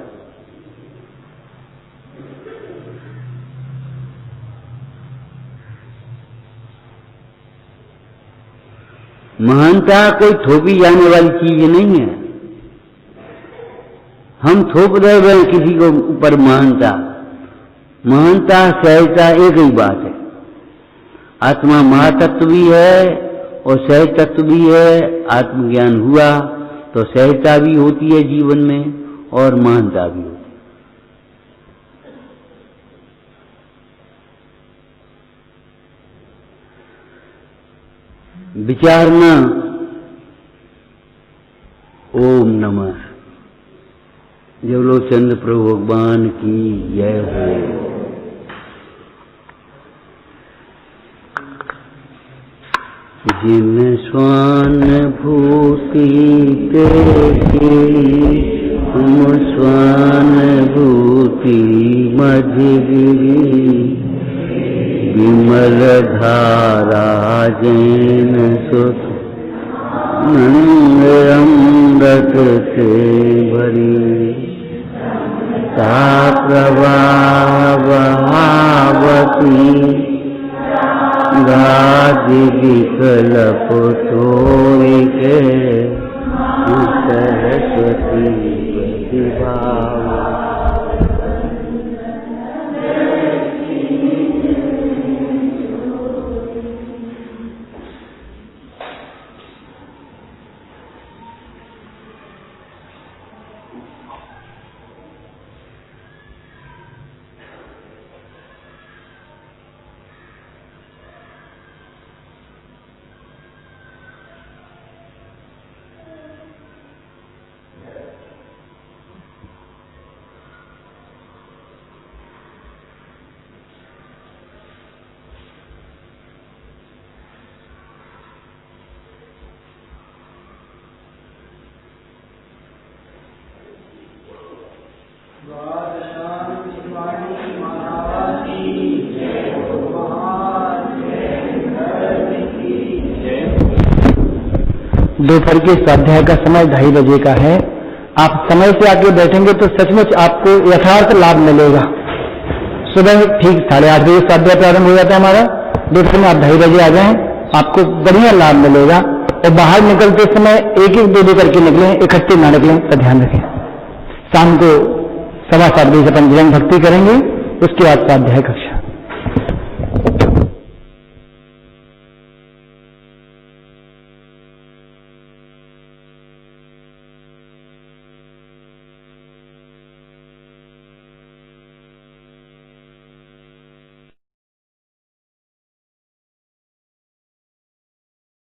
महानता कोई थोपी जाने वाली चीज नहीं है। हम थोप रहे हैं किसी को ऊपर महानता। महानता सहजता एक ही बात है। आत्मा महातत्व भी है और सहज तत्व भी है। आत्मज्ञान हुआ तो सहजता भी होती है जीवन में, और महानता भी होती है। विचारना ओम नमः। जवलोचंद प्रभु भगवान की जय हो। जिन स्वान भूति देखी, हम स्वान भूति मझगिरी। विमल धारा जैन सुत, नंद अमृत से भरी। ता प्रवाह बहावती, गादि विकल्प तोड़ के। सरस्वती प्रतिभाव। दोपहर के स्वाध्याय का समय 2:30 बजे का है। आप समय से आके बैठेंगे तो सचमुच आपको यथार्थ लाभ मिलेगा। सुबह ठीक 8:30 बजे स्वाध्याय प्रारंभ हो जाता है हमारा। दोपहर में आप 2:30 बजे आ जाएं, आपको बढ़िया लाभ मिलेगा। और बाहर निकलते समय 1-1, 2-2 करके निकलें, इकट्ठे ना निकलें, तो ध्यान रखें। शाम को 7:15 बजे अपन जन भक्ति करेंगे, उसके बाद स्वाध्याय कक्षा।